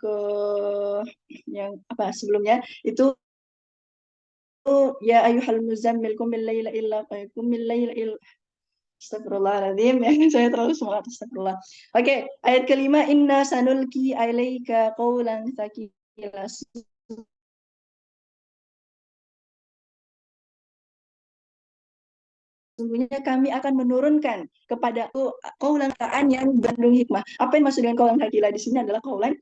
apa sebelumnya itu, ya ayyuhal muzammil qumil laila illa Astagfirullahaladzim, ya saya terlalu semangat. Astagfirullah. Oke, ayat kelima, inna sanulki alaika qawlan thaqila. Sesungguhnya kami akan menurunkan kepada qawlan yang berandung hikmah. Apa yang maksud dengan qawlan thaqila di sini adalah qawlan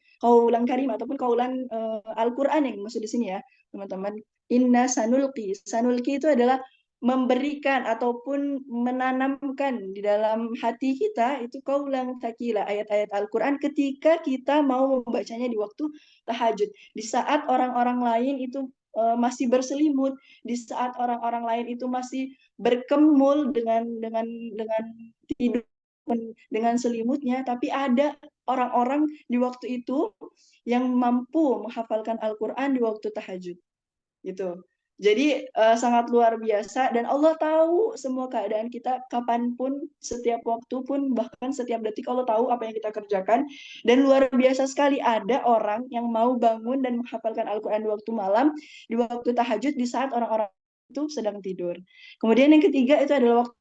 karim ataupun qawlan Al-Quran yang maksud di sini ya, teman-teman. Inna sanulki. Sanulki itu adalah memberikan ataupun menanamkan di dalam hati kita itu qaulan thaqila, ayat-ayat Al-Quran ketika kita mau membacanya di waktu tahajud, di saat orang-orang lain itu masih berselimut, di saat orang-orang lain itu masih berkemul dengan tidur dengan selimutnya, tapi ada orang-orang di waktu itu yang mampu menghafalkan Al-Quran di waktu tahajud gitu. Jadi sangat luar biasa, dan Allah tahu semua keadaan kita kapanpun, setiap waktu pun, bahkan setiap detik Allah tahu apa yang kita kerjakan. Dan luar biasa sekali ada orang yang mau bangun dan menghafalkan Al-Quran di waktu malam, di waktu tahajud, di saat orang-orang itu sedang tidur. Kemudian yang ketiga itu adalah waktu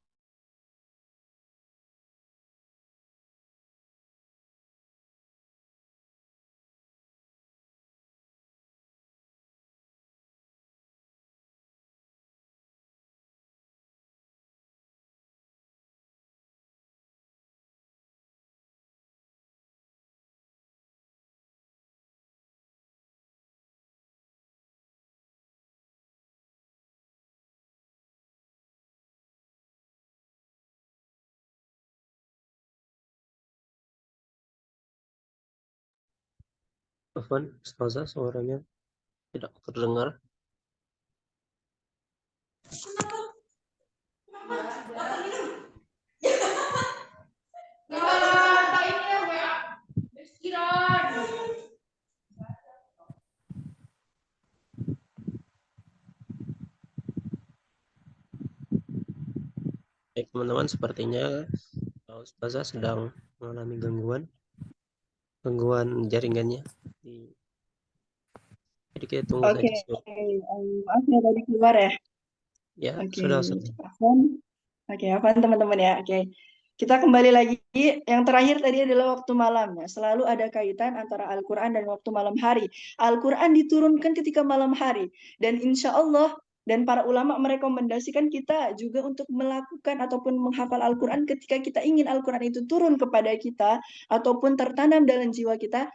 Afwan, Ustazah, suaranya tidak terdengar. Baik, teman-teman, sepertinya Ustazah sedang mengalami gangguan jaringannya. Jadi kita tunggu saja. maaf ya tadi keluar ya. Ya, Oke, sudah Ustaz. Afwan. Oke, Afwan teman-teman ya. Oke. Kita kembali lagi. Yang terakhir tadi adalah waktu malam ya. Selalu ada kaitan antara Al-Quran dan waktu malam hari. Al-Quran diturunkan ketika malam hari. Dan insya Allah dan para ulama merekomendasikan kita juga untuk melakukan ataupun menghafal Al-Quran ketika kita ingin Al-Quran itu turun kepada kita ataupun tertanam dalam jiwa kita.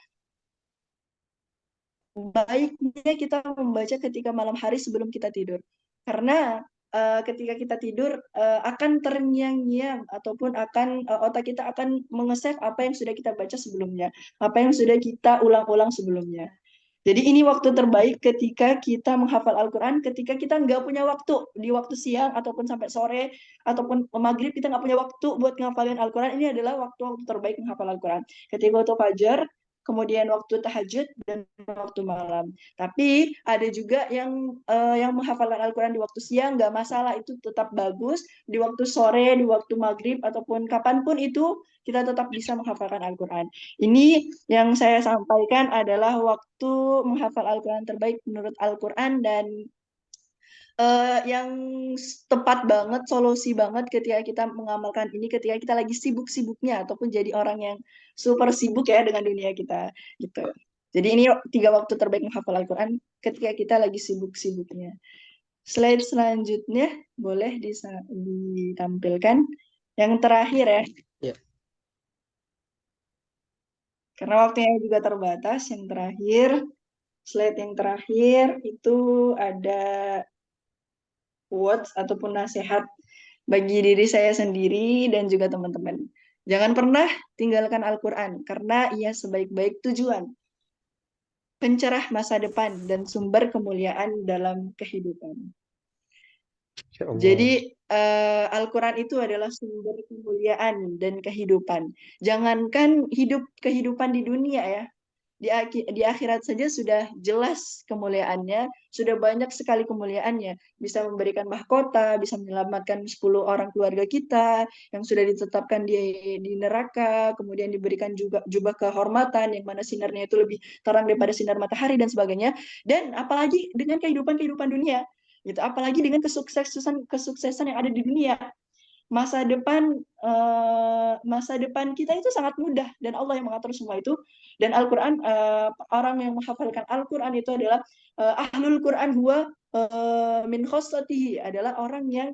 Baiknya kita membaca ketika malam hari sebelum kita tidur. Karena ketika kita tidur akan terngiang-ngiang ataupun akan otak kita akan mengesave apa yang sudah kita baca sebelumnya, apa yang sudah kita ulang-ulang sebelumnya. Jadi ini waktu terbaik ketika kita menghafal Al-Quran, ketika kita nggak punya waktu, di waktu siang ataupun sampai sore, ataupun maghrib kita nggak punya waktu buat ngafalin Al-Quran, ini adalah waktu-waktu terbaik menghafal Al-Quran. Ketika waktu fajar, kemudian waktu tahajud, dan waktu malam. Tapi ada juga yang menghafalkan Al-Quran di waktu siang, nggak masalah, itu tetap bagus. Di waktu sore, di waktu maghrib, ataupun kapanpun itu, kita tetap bisa menghafalkan Al-Quran. Ini yang saya sampaikan adalah waktu menghafal Al-Quran terbaik menurut Al-Quran, dan yang tepat banget, solusi banget ketika kita mengamalkan ini ketika kita lagi sibuk-sibuknya ataupun jadi orang yang super sibuk ya dengan dunia kita gitu. Jadi ini 3 waktu terbaik menghafal Al-Quran ketika kita lagi sibuk-sibuknya. Slide selanjutnya boleh ditampilkan. Yang terakhir ya. Ya. Karena waktunya juga terbatas, yang terakhir, slide yang terakhir itu ada quotes ataupun nasihat bagi diri saya sendiri dan juga teman-teman. Jangan pernah tinggalkan Al-Quran, karena ia sebaik-baik tujuan, pencerah masa depan, dan sumber kemuliaan dalam kehidupan. Insya Allah. Jadi Al-Quran itu adalah sumber kemuliaan dan kehidupan. Jangankan kehidupan di dunia ya, di akhirat saja sudah jelas kemuliaannya, sudah banyak sekali kemuliaannya. Bisa memberikan mahkota, bisa menyelamatkan 10 orang keluarga kita yang sudah ditetapkan di neraka, kemudian diberikan juga jubah kehormatan yang mana sinarnya itu lebih terang daripada sinar matahari dan sebagainya. Dan apalagi dengan kehidupan dunia, gitu. Apalagi dengan kesuksesan yang ada di dunia. Masa depan kita itu sangat mudah dan Allah yang mengatur semua itu. Dan Al-Quran, orang yang menghafalkan Al-Quran itu adalah ahlul Quran huwa min khossatihi, adalah orang yang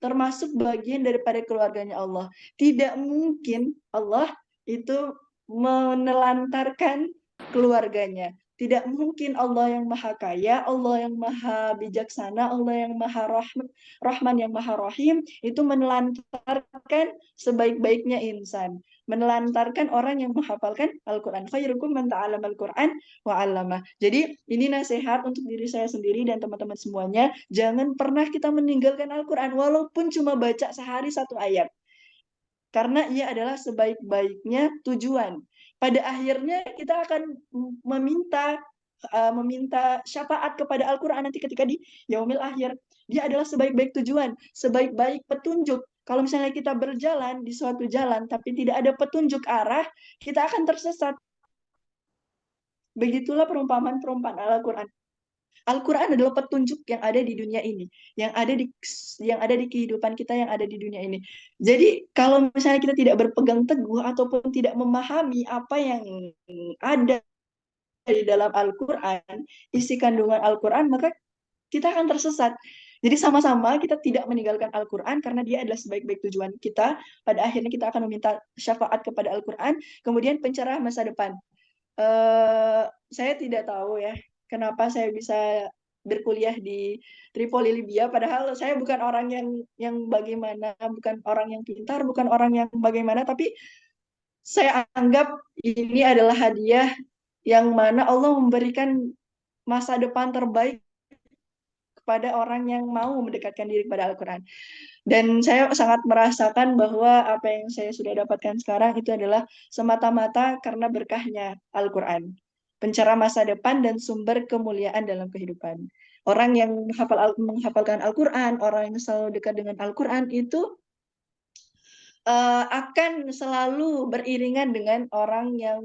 termasuk bagian daripada keluarganya Allah. Tidak mungkin Allah itu menelantarkan keluarganya. Tidak mungkin Allah yang maha kaya, Allah yang maha bijaksana, Allah yang maha rahman yang maha rahim itu menelantarkan sebaik-baiknya insan, menelantarkan orang yang menghafalkan Al-Quran. Khairukum man ta'allama Al-Quran wa 'allamah. Jadi ini nasihat untuk diri saya sendiri dan teman-teman semuanya, jangan pernah kita meninggalkan Al-Quran walaupun cuma baca sehari 1 ayat. Karena ia adalah sebaik-baiknya tujuan. Pada akhirnya kita akan meminta syafaat kepada Al-Quran nanti ketika di yaumil akhir. Dia adalah sebaik-baik tujuan, sebaik-baik petunjuk. Kalau misalnya kita berjalan di suatu jalan tapi tidak ada petunjuk arah, kita akan tersesat. Begitulah perumpamaan Al-Quran. Al-Quran adalah petunjuk yang ada di dunia ini, yang ada di kehidupan kita, yang ada di dunia ini. Jadi kalau misalnya kita tidak berpegang teguh ataupun tidak memahami apa yang ada di dalam Al-Quran, isi kandungan Al-Quran, maka kita akan tersesat. Jadi sama-sama kita tidak meninggalkan Al-Quran karena dia adalah sebaik-baik tujuan kita. Pada akhirnya kita akan meminta syafaat kepada Al-Quran, kemudian pencerah masa depan. Saya tidak tahu ya kenapa saya bisa berkuliah di Tripoli, Libya, padahal saya bukan orang yang bagaimana, bukan orang yang pintar, bukan orang yang bagaimana, tapi saya anggap ini adalah hadiah yang mana Allah memberikan masa depan terbaik kepada orang yang mau mendekatkan diri kepada Al-Quran. Dan saya sangat merasakan bahwa apa yang saya sudah dapatkan sekarang itu adalah semata-mata karena berkahnya Al-Quran. Pencerah masa depan dan sumber kemuliaan dalam kehidupan. Orang yang menghafalkan Al-Quran, orang yang selalu dekat dengan Al-Quran itu akan selalu beriringan dengan orang yang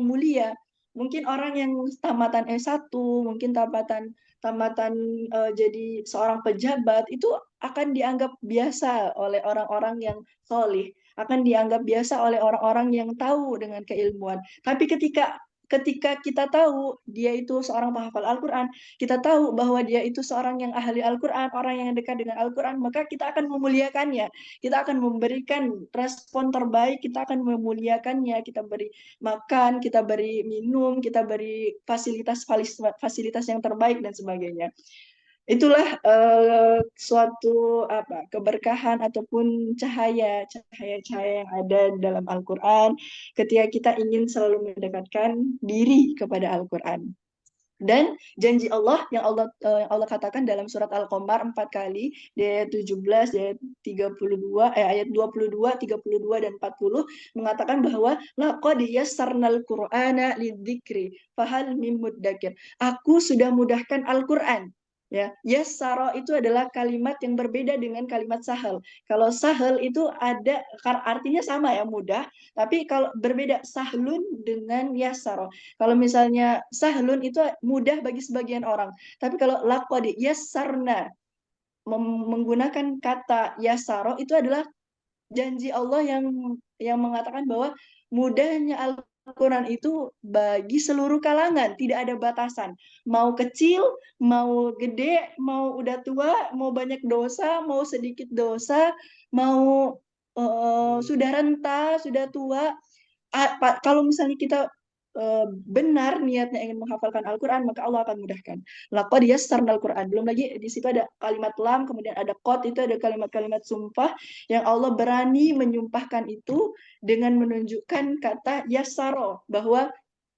mulia. Mungkin orang yang tamatan S1, mungkin tamatan tamatan jadi seorang pejabat itu akan dianggap biasa oleh orang-orang yang solih, akan dianggap biasa oleh orang-orang yang tahu dengan keilmuan. Tapi ketika kita tahu dia itu seorang penghafal Al-Quran, kita tahu bahwa dia itu seorang yang ahli Al-Quran, orang yang dekat dengan Al-Quran, maka kita akan memuliakannya, kita akan memberikan respon terbaik, kita akan memuliakannya, kita beri makan, kita beri minum, kita beri fasilitas yang terbaik dan sebagainya. Itulah suatu keberkahan ataupun cahaya yang ada dalam Al-Quran ketika kita ingin selalu mendekatkan diri kepada Al-Quran. Dan janji Allah yang Allah katakan dalam surat Al-Qamar 4 kali di ayat 17, di ayat 32, ayat 22, 32 dan 40 mengatakan bahwa laqad yassarnal Qur'ana lidzikri fahal mim muddakir. Aku sudah mudahkan Al-Qur'an. Ya, yassara itu adalah kalimat yang berbeda dengan kalimat sahal. Kalau sahal itu ada artinya sama ya, mudah, tapi kalau berbeda sahlun dengan yassara. Kalau misalnya sahlun itu mudah bagi sebagian orang, tapi kalau laqad yassarna menggunakan kata yasaro itu adalah janji Allah yang mengatakan bahwa mudahnya Al-Quran itu bagi seluruh kalangan, tidak ada batasan. Mau kecil, mau gede, mau udah tua, mau banyak dosa, mau sedikit dosa, mau sudah renta, sudah tua. Kalau misalnya kita benar niatnya ingin menghafalkan Al-Quran, maka Allah akan mudahkan. Laqad yassarnal Quran. Belum lagi di situ ada kalimat lam, kemudian ada qad, itu ada kalimat-kalimat sumpah yang Allah berani menyumpahkan itu dengan menunjukkan kata yassaro, bahwa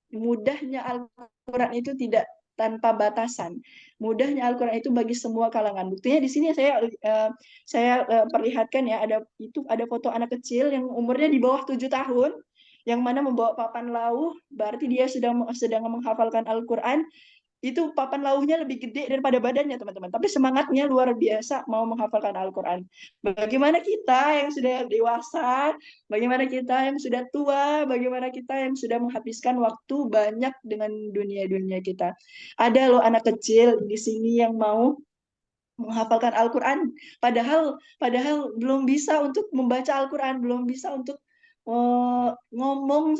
mudahnya Al-Quran itu tidak tanpa batasan. Mudahnya Al-Quran itu bagi semua kalangan. Buktinya di sini saya perlihatkan ya, ada foto anak kecil yang umurnya di bawah 7 tahun yang mana membawa papan lauh, berarti dia sedang menghafalkan Al-Quran. Itu papan lauhnya lebih gede daripada badannya, teman-teman. Tapi semangatnya luar biasa mau menghafalkan Al-Quran. Bagaimana kita yang sudah dewasa, bagaimana kita yang sudah tua, bagaimana kita yang sudah menghabiskan waktu banyak dengan dunia-dunia kita. Ada loh anak kecil di sini yang mau menghafalkan Al-Quran, padahal belum bisa untuk membaca Al-Quran, belum bisa untuk ngomong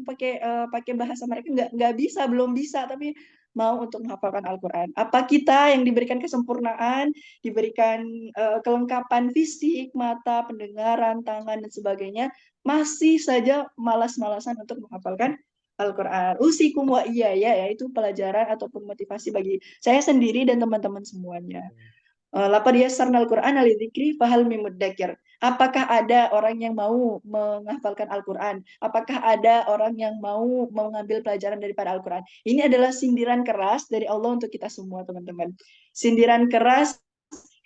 pakai bahasa mereka, nggak bisa, belum bisa, tapi mau untuk menghafalkan Al-Quran. Apa kita yang diberikan kesempurnaan, diberikan kelengkapan fisik, mata, pendengaran, tangan, dan sebagainya, masih saja malas-malasan untuk menghafalkan Al-Quran. Usikum wa iya ya, itu pelajaran ataupun motivasi bagi saya sendiri dan teman-teman semuanya. Laqad yassarnal Qur'ana lidzikri fahal mim muddakir. Apakah ada orang yang mau menghafalkan Al-Quran? Apakah ada orang yang mau mengambil pelajaran daripada Al-Quran? Ini adalah sindiran keras dari Allah untuk kita semua, teman-teman. Sindiran keras,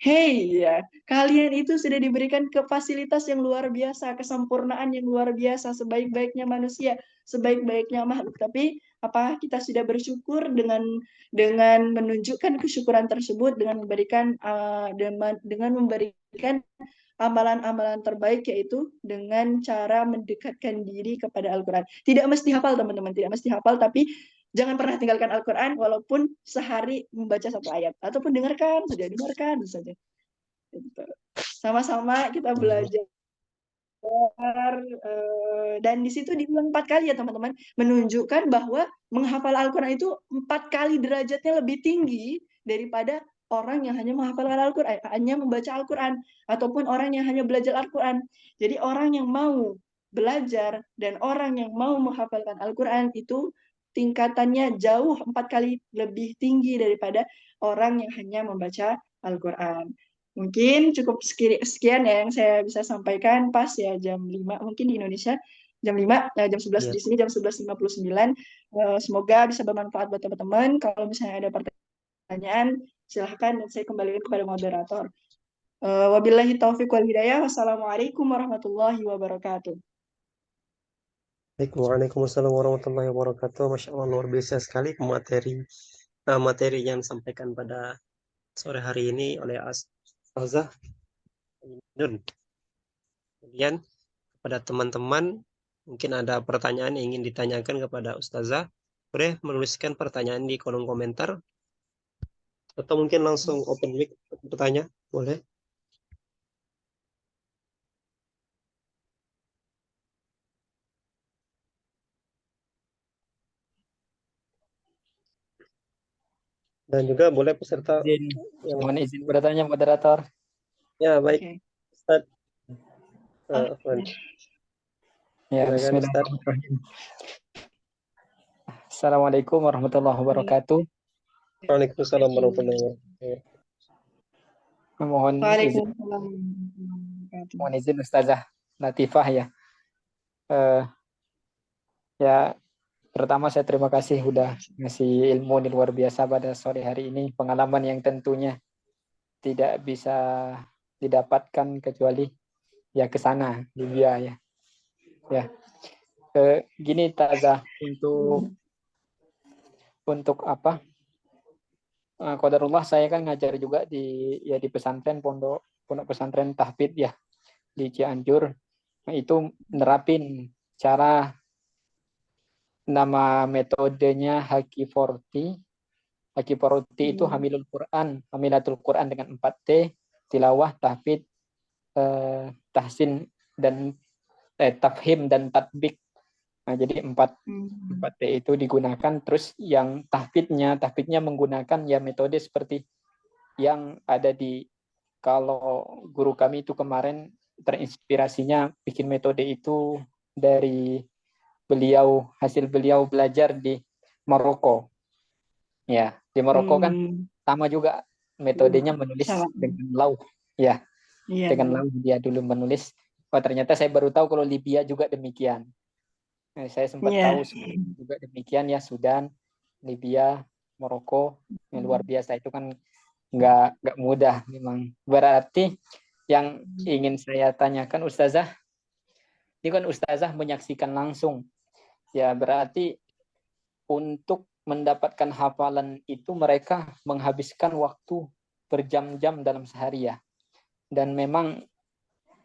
hey ya, kalian itu sudah diberikan fasilitas yang luar biasa, kesempurnaan yang luar biasa, sebaik-baiknya manusia, sebaik-baiknya makhluk. Tapi apakah kita sudah bersyukur dengan menunjukkan kesyukuran tersebut dengan memberikan amalan-amalan terbaik, yaitu dengan cara mendekatkan diri kepada Al-Quran. Tidak mesti hafal, teman-teman, tidak mesti hafal, tapi jangan pernah tinggalkan Al-Quran walaupun sehari membaca 1 ayat, ataupun dengarkan saja. Sama-sama kita belajar. Dan di situ diulang 4 kali ya, teman-teman, menunjukkan bahwa menghafal Al-Quran itu 4 kali derajatnya lebih tinggi daripada orang yang hanya menghafalkan Al-Quran, hanya membaca Al-Quran, ataupun orang yang hanya belajar Al-Quran. Jadi orang yang mau belajar dan orang yang mau menghafalkan Al-Quran itu tingkatannya jauh 4 kali lebih tinggi daripada orang yang hanya membaca Al-Quran. Mungkin cukup sekian ya yang saya bisa sampaikan, pas ya jam 5 mungkin di Indonesia, jam 5, jam 11 di sini jam 11.59. Semoga bisa bermanfaat buat teman-teman. Kalau misalnya ada pertanyaan, silahkan saya kembalikan kepada moderator. Wabillahi taufiq wal hidayah. Wassalamualaikum warahmatullahi wabarakatuh. Waalaikumsalam warahmatullahi wabarakatuh. Masya Allah, luar biasa sekali materi yang disampaikan pada sore hari ini oleh Ustazah Nun. Kemudian kepada teman-teman, mungkin ada pertanyaan yang ingin ditanyakan kepada Ustazah, boleh menuliskan pertanyaan di kolom komentar. Atau mungkin langsung open mic bertanya, boleh? Dan juga boleh peserta yang Mohon izin bertanya moderator. ya baik, Oke. Ustaz. Oh, Afwan. Ya, Silakan, Ustaz. bismillahirrahmanirrahim. Assalamualaikum warahmatullahi wabarakatuh. Waalaikumsalam warahmatullahi wabarakatuh. Mohon izin, Waalaikumsalam warahmatullahi wabarakatuh. mohon izin Ustazah Latifah ya. Ya, pertama saya terima kasih udah ngasih ilmu yang luar biasa pada sore hari ini, pengalaman yang tentunya tidak bisa didapatkan kecuali ya ke sana Libya ya. Ya. Gini Tazah, untuk apa? Qadarullah saya kan ngajar juga di pesantren pondok pesantren tahfidz ya di Cianjur. Nah, itu nerapin cara nama metodenya Haki40. Haki40 itu Hamilatul Quran dengan 4T, tilawah, tahfidz, tahsin dan tafhim dan tatbik. Nah, jadi 4T itu digunakan. Terus yang tahfidnya menggunakan ya metode seperti yang ada di, kalau guru kami itu kemarin terinspirasinya bikin metode itu dari hasil beliau belajar di Maroko. Ya, di Maroko kan sama juga metodenya menulis dengan lauh. Ya, dengan lauh dia dulu menulis. Oh, ternyata saya baru tahu kalau Libya juga demikian. Saya sempat tahu juga demikian ya, Sudan, Libya, Maroko, yang luar biasa itu kan nggak mudah memang. Berarti yang ingin saya tanyakan Ustazah, ini kan Ustazah menyaksikan langsung, ya berarti untuk mendapatkan hafalan itu mereka menghabiskan waktu berjam-jam dalam sehari ya. Dan memang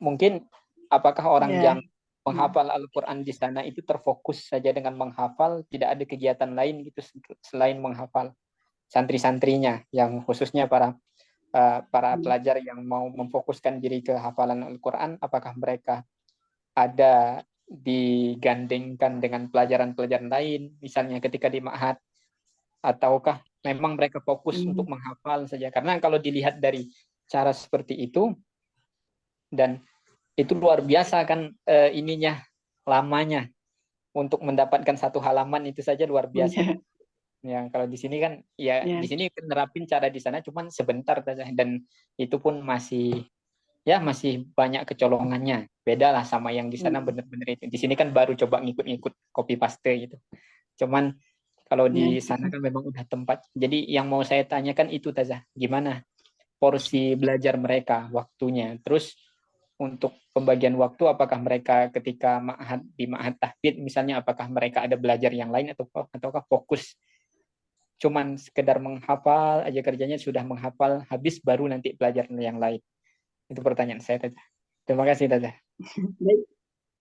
mungkin apakah orang yang menghafal Al-Quran di sana itu terfokus saja dengan menghafal, tidak ada kegiatan lain gitu selain menghafal? Santri-santrinya yang khususnya para pelajar yang mau memfokuskan diri ke hafalan Al-Quran, apakah mereka ada digandengkan dengan pelajaran-pelajaran lain, misalnya ketika di ma'had, ataukah memang mereka fokus untuk menghafal saja? Karena kalau dilihat dari cara seperti itu, dan itu luar biasa kan lamanya untuk mendapatkan satu halaman itu saja luar biasa. Ya, kalau di sini kan di sini nerapin cara di sana cuman sebentar saja, dan itu pun masih banyak kecolongannya. Beda lah sama yang di sana benar-benar itu. Di sini kan baru coba ngikut-ngikut copy paste gitu. Cuman kalau di sana kan memang udah tempat. Jadi yang mau saya tanyakan itu Tazah, gimana porsi belajar mereka, waktunya. Terus untuk pembagian waktu, apakah mereka ketika di ma'had tahfidz misalnya, apakah mereka ada belajar yang lain ataukah fokus cuman sekedar menghafal aja, kerjanya sudah menghafal habis baru nanti belajar yang lain? Itu pertanyaan saya Tazah. Terima kasih Tazah.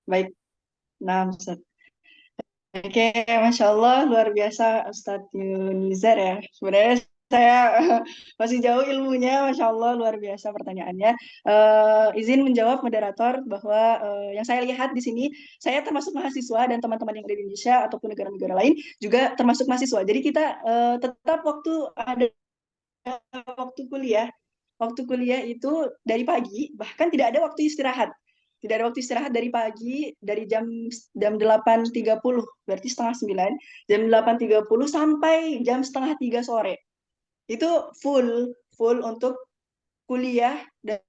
Baik. Nah, Ustaz. Oke, Masya Allah, luar biasa Ustadz Yunizar ya. Sebenarnya saya masih jauh ilmunya, Masya Allah, luar biasa pertanyaannya. Izin menjawab moderator bahwa yang saya lihat di sini, saya termasuk mahasiswa dan teman-teman yang ada di Indonesia ataupun negara-negara lain juga termasuk mahasiswa. Jadi kita tetap ada waktu kuliah. Waktu kuliah itu dari pagi, bahkan tidak ada waktu istirahat. Tidak ada waktu istirahat dari pagi, dari jam 8.30, berarti setengah 9, jam 8.30 sampai jam setengah 3 sore. Itu full untuk kuliah dan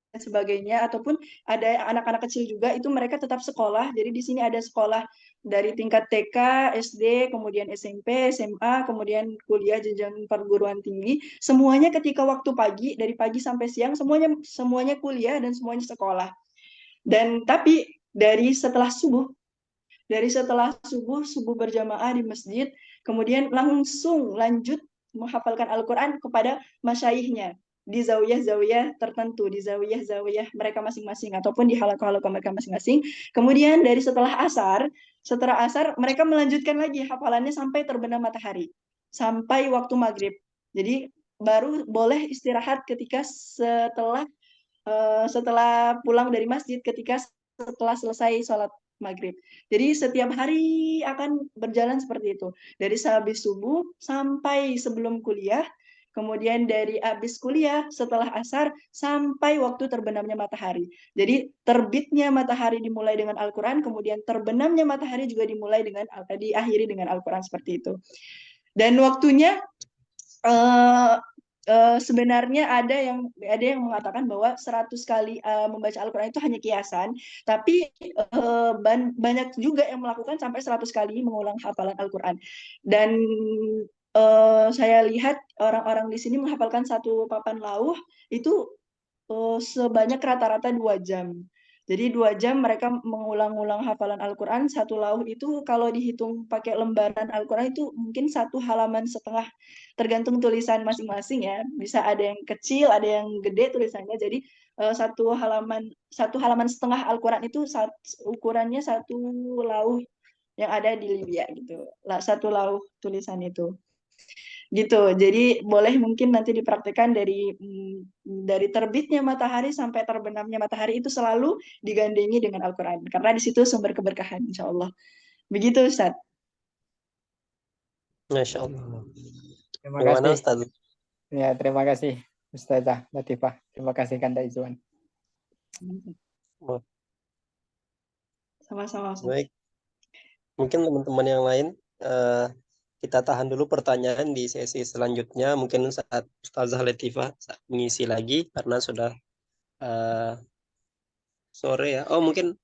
sebagainya, ataupun ada anak-anak kecil juga, itu mereka tetap sekolah. Jadi di sini ada sekolah dari tingkat TK, SD, kemudian SMP, SMA, kemudian kuliah jenjang perguruan tinggi. Semuanya ketika waktu pagi, dari pagi sampai siang, semuanya kuliah dan semuanya sekolah. Dan tapi dari setelah subuh berjamaah di masjid, kemudian langsung lanjut menghafalkan Al-Quran kepada masyayikhnya di zawiyah-zawiyah tertentu, di zawiyah-zawiyah mereka masing-masing ataupun di halaqah-halaqah mereka masing-masing. Kemudian dari setelah asar mereka melanjutkan lagi hafalannya sampai terbenam matahari, sampai waktu maghrib. Jadi baru boleh istirahat ketika setelah pulang dari masjid, ketika setelah selesai sholat maghrib. Jadi setiap hari akan berjalan seperti itu. Dari sehabis subuh sampai sebelum kuliah, kemudian dari habis kuliah setelah asar sampai waktu terbenamnya matahari. Jadi terbitnya matahari dimulai dengan Al-Quran, kemudian terbenamnya matahari juga diakhiri dengan Al-Quran seperti itu. Dan waktunya sebenarnya ada yang mengatakan bahwa 100 kali membaca Al-Quran itu hanya kiasan, tapi banyak juga yang melakukan sampai 100 kali mengulang hafalan Al-Quran. Dan saya lihat orang-orang di sini menghafalkan satu papan lauh itu sebanyak rata-rata 2 jam. Jadi 2 jam mereka mengulang-ulang hafalan Al-Quran. Satu lauh itu kalau dihitung pakai lembaran Al-Quran itu mungkin 1,5 halaman, tergantung tulisan masing-masing ya. Bisa ada yang kecil, ada yang gede tulisannya. Jadi 1,5 halaman Al-Quran itu ukurannya 1 lauh yang ada di Libya gitu. Satu lauh tulisan itu. Gitu. Jadi boleh mungkin nanti dipraktikkan dari terbitnya matahari sampai terbenamnya matahari itu selalu digandengi dengan Al-Quran. Karena di situ sumber keberkahan, insya Allah. Begitu, Ustaz. Masya Allah. Terima Bagaimana kasih. Ustaz? Ya, terima kasih Ustazah Latifah. Terima kasih Kanda Izwan. Sama-sama, Ustaz. Baik. Mungkin teman-teman yang lain kita tahan dulu pertanyaan di sesi selanjutnya. Mungkin saat Ustazah Latifah mengisi lagi karena sudah sore ya. Oh mungkin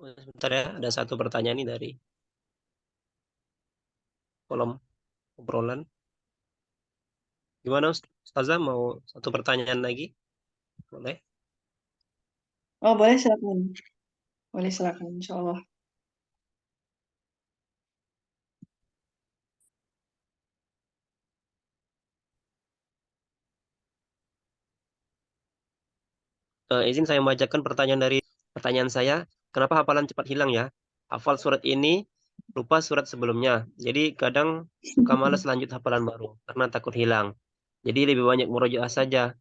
sebentar ya, ada satu pertanyaan nih dari kolom obrolan. Gimana Ustazah, mau satu pertanyaan lagi? Boleh? Oh, boleh silakan. Boleh silakan, insya Allah. Izin saya membacakan pertanyaan saya. Kenapa hafalan cepat hilang ya? Hafal surat ini, lupa surat sebelumnya. Jadi kadang suka malas lanjut hafalan baru karena takut hilang. Jadi lebih banyak murojaah saja.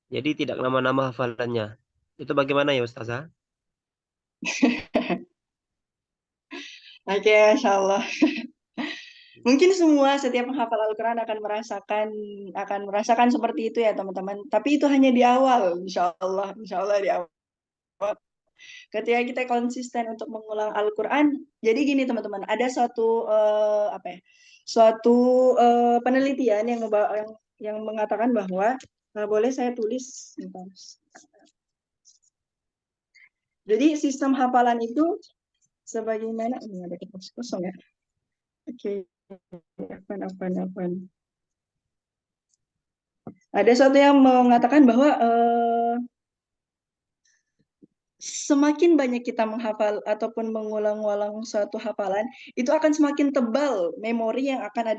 Jadi tidak nama-nama hafalannya. Itu bagaimana ya Ustazah? Oke, insya Allah. Mungkin setiap menghafal Al-Quran akan merasakan seperti itu ya teman-teman. Tapi itu hanya di awal, insya Allah di awal. Ketika kita konsisten untuk mengulang Al-Quran, jadi gini teman-teman, ada suatu penelitian yang mengatakan bahwa boleh saya tulis. Jadi sistem hafalan itu sebagaimana ini ada kertas kosong ya. Oke. Ada suatu yang mengatakan bahwa semakin banyak kita menghafal ataupun mengulang-ulang suatu hafalan, itu akan semakin tebal memori yang ada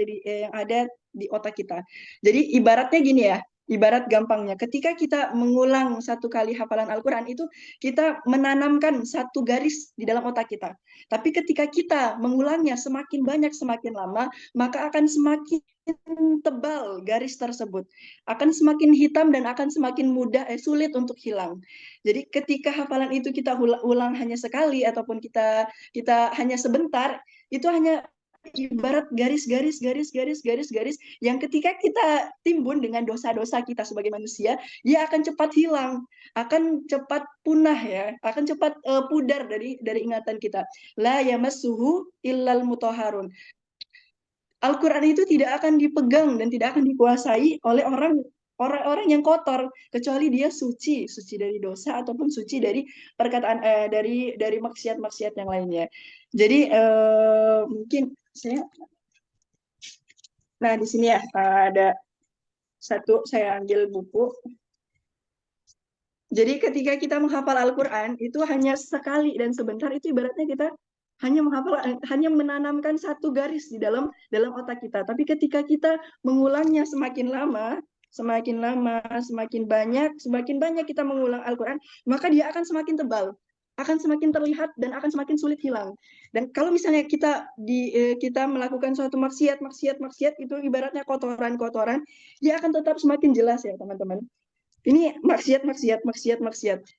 di otak kita. Jadi ibaratnya gini ya, ibarat gampangnya, ketika kita mengulang 1 kali hafalan Al-Quran itu kita menanamkan 1 garis di dalam otak kita. Tapi ketika kita mengulangnya semakin banyak semakin lama, maka akan semakin tebal garis tersebut, akan semakin hitam dan akan semakin sulit untuk hilang. Jadi ketika hafalan itu kita ulang hanya sekali ataupun kita hanya sebentar, itu hanya ibarat garis yang ketika kita timbun dengan dosa-dosa kita sebagai manusia, dia akan cepat hilang, akan cepat punah ya, akan cepat pudar dari ingatan kita. La yamassuhu illal mutahharun. Al-Quran itu tidak akan dipegang dan tidak akan dikuasai oleh orang-orang yang kotor, kecuali dia suci dari dosa ataupun suci dari perkataan dari maksiat-maksiat yang lainnya. Jadi mungkin nah di sini ya ada satu, saya ambil buku. Jadi ketika kita menghafal Al-Quran itu hanya sekali dan sebentar, itu ibaratnya kita hanya menanamkan 1 garis di dalam otak kita. Tapi ketika kita mengulangnya semakin banyak kita mengulang Al-Quran, maka dia akan semakin tebal. akan semakin terlihat dan akan semakin sulit hilang. Dan kalau misalnya kita melakukan suatu maksiat itu ibaratnya kotoran, dia akan tetap semakin jelas ya teman-teman. Ini maksiat.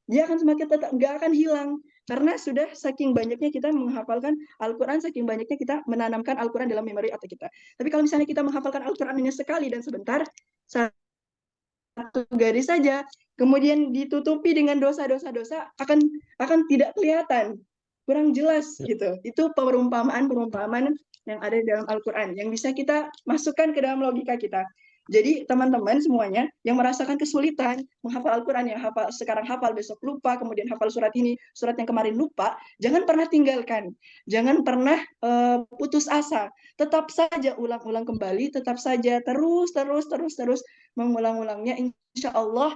Dia akan semakin tetap nggak akan hilang karena sudah saking banyaknya kita menghafalkan Al-Quran, saking banyaknya kita menanamkan Al-Quran dalam memori otak kita. Tapi kalau misalnya kita menghafalkan Al-Quran hanya sekali dan sebentar, satu garis saja, kemudian ditutupi dengan dosa akan tidak kelihatan, kurang jelas gitu. Itu perumpamaan yang ada di dalam Al-Quran yang bisa kita masukkan ke dalam logika kita. Jadi teman-teman semuanya yang merasakan kesulitan menghafal Al-Quran, yang sekarang hafal, besok lupa, kemudian hafal surat ini, surat yang kemarin lupa, jangan pernah tinggalkan, jangan pernah putus asa, tetap saja ulang-ulang kembali, tetap saja terus mengulang-ulangnya. Insya Allah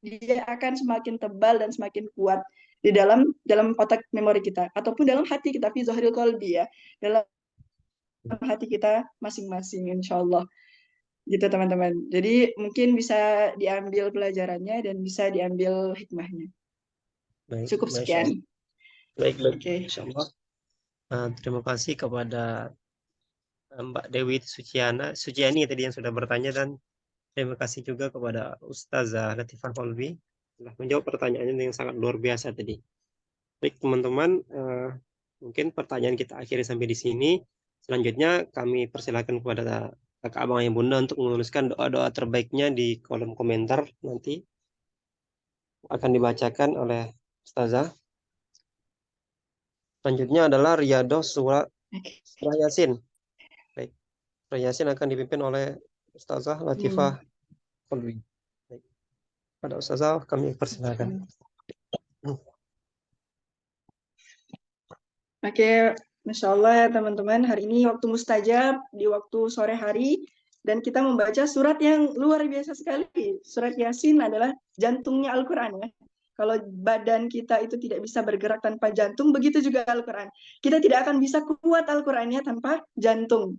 dia akan semakin tebal dan semakin kuat di dalam otak memori kita ataupun dalam hati kita, fi zahril qalbi ya, dalam hati kita masing-masing, insya Allah. Gitu teman-teman. Jadi mungkin bisa diambil pelajarannya dan bisa diambil hikmahnya. Baik, Cukup Masya sekian. Allah. Baik, Oke. Masya Allah. Terima kasih kepada Mbak Dewi Suciani tadi yang sudah bertanya, dan terima kasih juga kepada Ustazah Latifah Holbi telah menjawab pertanyaannya yang sangat luar biasa tadi. Baik teman-teman, mungkin pertanyaan kita akhiri sampai di sini. Selanjutnya kami persilakan kepada kakak abang yang bunda untuk menuliskan doa-doa terbaiknya di kolom komentar, nanti akan dibacakan oleh Ustazah. Selanjutnya adalah Riyadhah surah Yasin. Baik, surah Yasin akan dipimpin oleh Ustazah Latifah Holbi. Baik, pada Ustazah kami persilakan. Oke, Masya Allah ya teman-teman, hari ini waktu mustajab, di waktu sore hari, dan kita membaca surat yang luar biasa sekali. Surat Yasin adalah jantungnya Al-Quran ya. Kalau badan kita itu tidak bisa bergerak tanpa jantung, begitu juga Al-Quran. Kita tidak akan bisa kuat Al-Qurannya tanpa jantung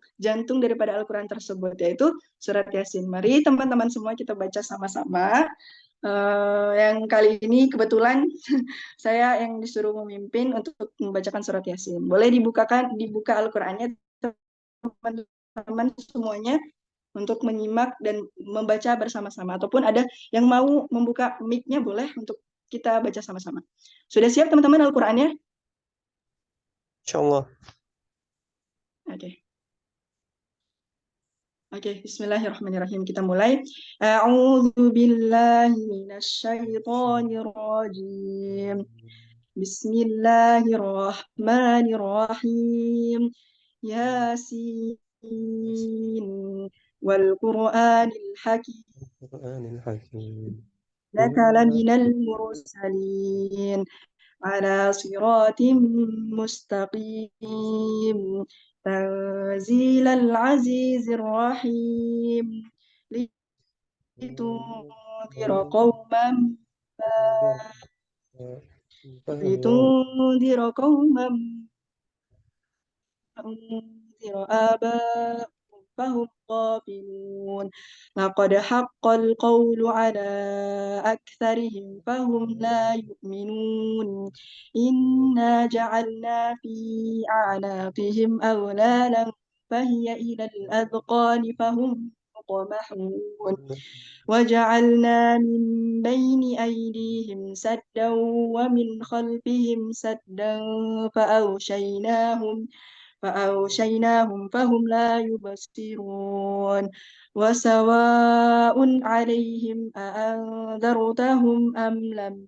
daripada Al-Quran tersebut, yaitu surat Yasin. Mari teman-teman semua kita baca sama-sama. Yang kali ini kebetulan saya yang disuruh memimpin untuk membacakan surat Yasin. Boleh dibuka Al-Qur'annya teman-teman semuanya untuk menyimak dan membaca bersama-sama, ataupun ada yang mau membuka mic-nya boleh untuk kita baca sama-sama. Sudah siap teman-teman Al-Qur'annya? Insyaallah. Oke, bismillahirrahmanirrahim. Kita mulai. A'udzu billahi minasyaitonir rajim. Bismillahirrahmanirrahim. Yasin wal Qur'anil hakim. Innaka laminal mursalin ala siratim mustaqim. تنزيل العزيز الرحيم لتنذر قوما أنذر آباءهم فهم غافلون لقد حق القول على أكثرهم فهم لا يؤمنون إنا جعلنا في أعناقهم أغلالا فهي إلى الأذقان فهم مقمحون وجعلنا من بين أيديهم سدا ومن خلفهم سدا فأغشيناهم فهم لا يبصرون وسواء عليهم أأنذرتهم أم لم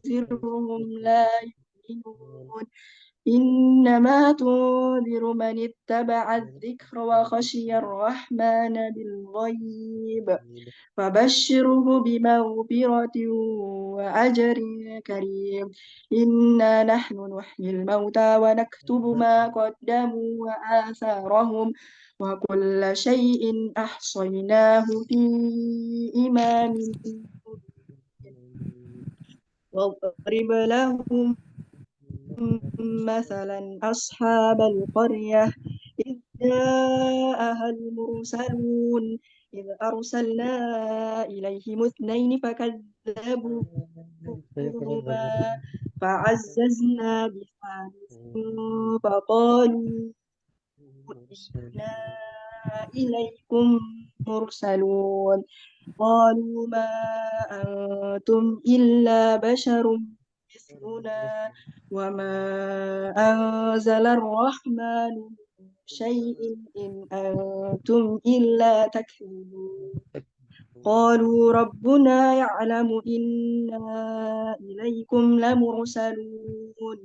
تنذرهم لا يؤمنون إنما تنذر من اتبع الذكر وخشي الرحمن بالغيب فبشره بمغفرة وأجر كريم إنا نحن نحيي الموتى ونكتب ما قدموا وآثارهم وكل شيء أحصيناه في إمام واضرب لهم مثلا أصحاب القرية إذ جاءها المرسلون إذ أرسلنا إليهم اثنين فكذبوهما فعززنا بثالث فقالوا إنا إليكم مرسلون قالوا ما أنتم إلا بشر مثلنا وما أنزل الرحمن من شيء إن أنتم إلا تكذبون قالوا ربنا يعلم إنا إليكم لمرسلون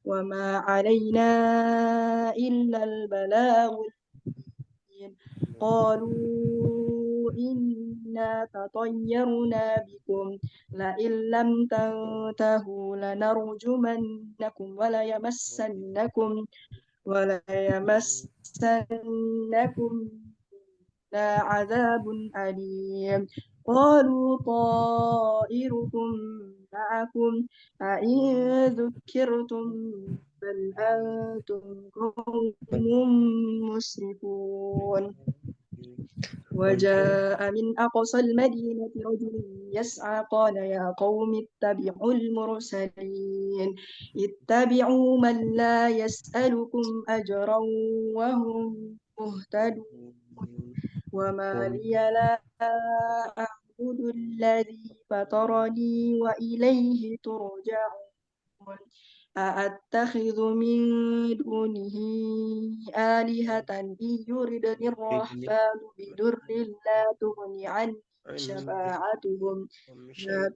وما علينا إلا البلاغ المبين قالوا إنا تطيرنا بكم لئن لم تنتهوا لنرجمنكم وليمسنكم عذاب أليم قالوا طائركم معكم أئن ذكرتم بل أنتم قوم مسرفون وجاء من أقصى المدينة رجل يسعى قال يا قوم اتبعوا المرسلين اتبعوا من لا يسألكم أجرا وهم مهتدون وما لي لا أعبد الذي فطرني وإليه ترجعون أأتخذ من دونه آلهة إن يردني الرحمن بضر لا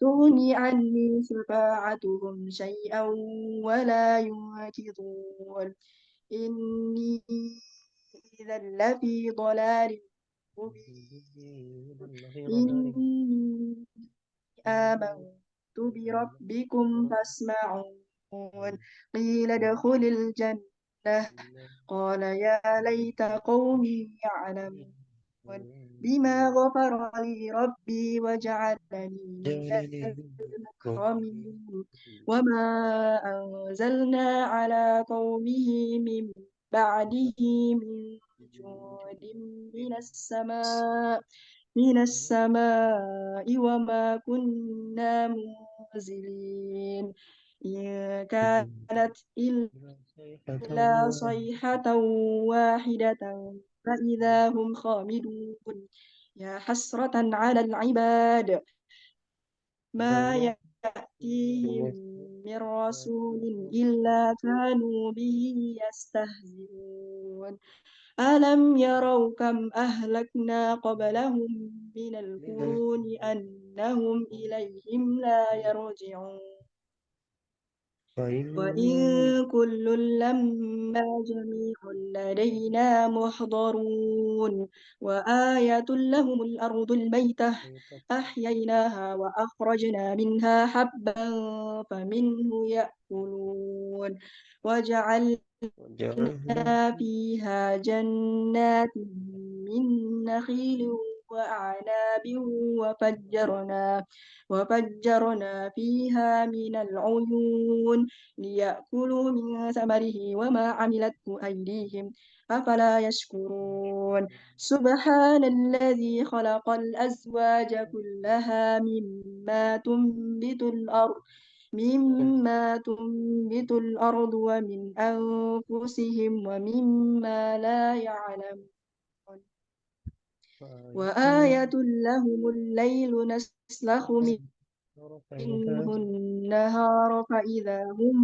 تغني عني شفاعتهم شيئا ولا ينقذون إني إذا لفي ضلال مبين إني آمنت بربكم فاسمعون قيل ادخل الجنة قال يا ليت قومي يعلمون بما غفر لي ربي وجعلني من المكرمين وما أنزلنا على قومه من بعده من جود من السماء وما كنا منزلين إن كانت إلا صيحة واحدة فإذا هم خامدون يا حسرة على العباد ما يأتيهم من رسول إلا كانوا به يستهزئون ألم يروا كم أهلكنا قبلهم من القرون أنهم إليهم لا يرجعون وإن كل لما جميع لدينا محضرون وآية لهم الأرض الميتة أحييناها وأخرجنا منها حبا فمنه يأكلون وجعلنا فيها جنات من نخيل وأعناب وفجرنا فيها من العيون ليأكلوا من ثمره وما عملته أيديهم أفلا يشكرون سبحان الذي خلق الأزواج كلها مما تنبت الأرض ومن أنفسهم ومما لا يعلمون وآية لهم الليل نسلخ منه النهار فإذا هم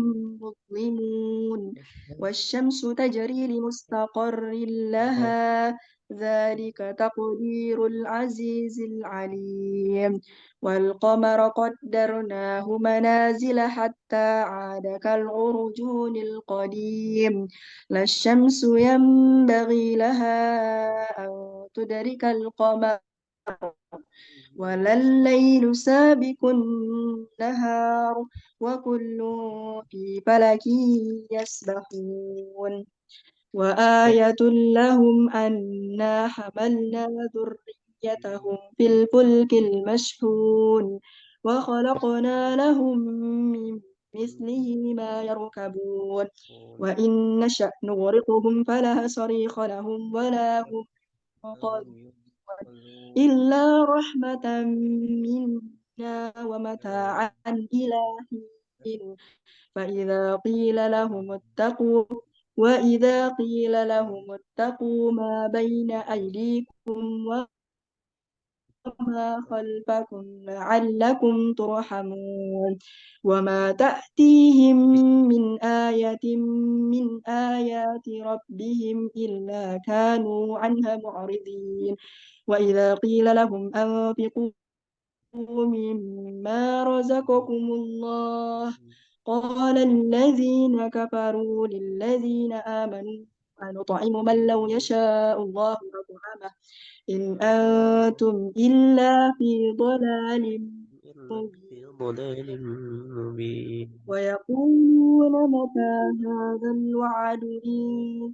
مظلمون والشمس تجري لمستقر لها ذلك تقدير العزيز العليم والقمر قدرناه منازل حتى عاد كالعرجون القديم لا الشمس ينبغي لها أن تدرك القمر ولا الليل سابق النهار وكل في فلك يسبحون وآية لهم أنا حملنا ذريتهم في الفلك المشحون وخلقنا لهم من مثله ما يركبون وإن نشأ نغرقهم فلا صريخ لهم ولا هم ينقذون إلا رحمة منا ومتاعا إلى حين وإذا قيل لهم اتقوا ما بين أيديكم وما خلفكم لعلكم ترحمون وما تأتيهم من آية من آيات ربهم إلا كانوا عنها معرضين وإذا قيل لهم أنفقوا مما رزقكم الله قال الذين كفروا للذين آمنوا أنطعم من لو يشاء الله أطعمه إن أنتم إلا في ضلال مبين ويقولون متى هذا الوعد إن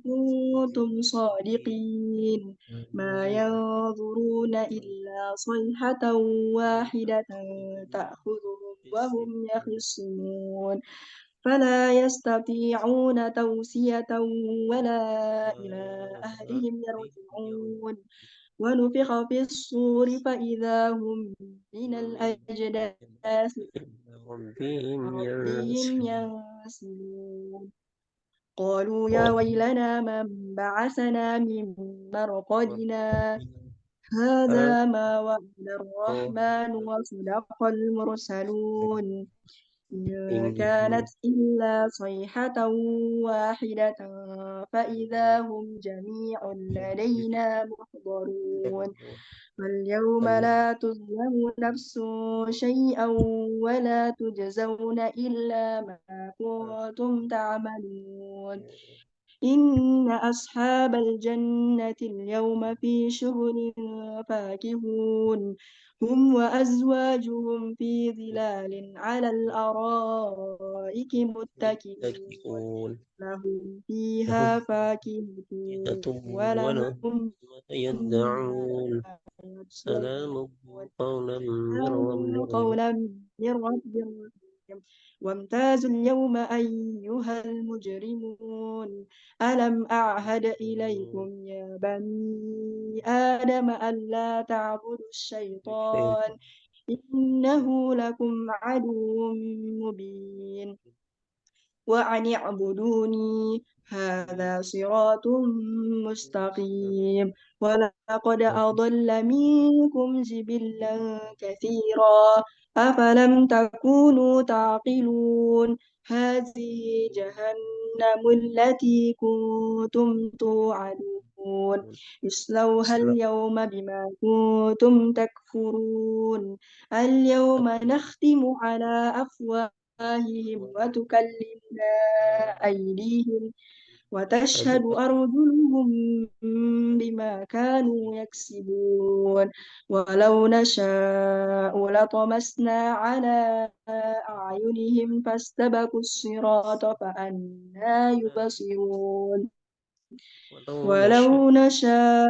كنتم صادقين ما ينظرون إلا صيحة واحدة تأخذهم وهم يخصمون فلا يستطيعون توصية ولا إلى أهلهم يرجعون ونفخ في الصور فإذا هم من الأجداث ربهم ينسلون قالوا يا ويلنا من بعثنا من مرقدنا هذا ما وعد الرحمن وصدق المرسلون إن كانت إلا صيحة واحدة فإذا هم جميع لدينا محضرون فاليوم لا تظلم نفس شيئا ولا تجزون إلا ما كنتم تعملون إن أصحاب الجنة اليوم في شغل فاكهون هم وأزواجهم في ظلال على الأرائك متكئون لهم فيها فاكهة ولهم يدعون ما سلام يدعون قولا من رب قولا من رب رحيم وامتازوا اليوم أيها المجرمون ألم أعهد إليكم يا بني آدم ألا تعبدوا الشيطان إنه لكم عدو مبين وأن اعبدوني هذا صراط مستقيم ولقد أضل منكم جبلا كثيرا أفلم تكونوا تعقلون هذه جهنم التي كنتم توعدون اصلوها اليوم بما كنتم تكفرون اليوم نختم على أفواههم وتكلمنا أيديهم وتشهد أرجلهم بما كانوا يكسبون ولو نشاء لطمسنا على أعينهم فاستبقوا الصراط فأنى يبصرون ولو نشاء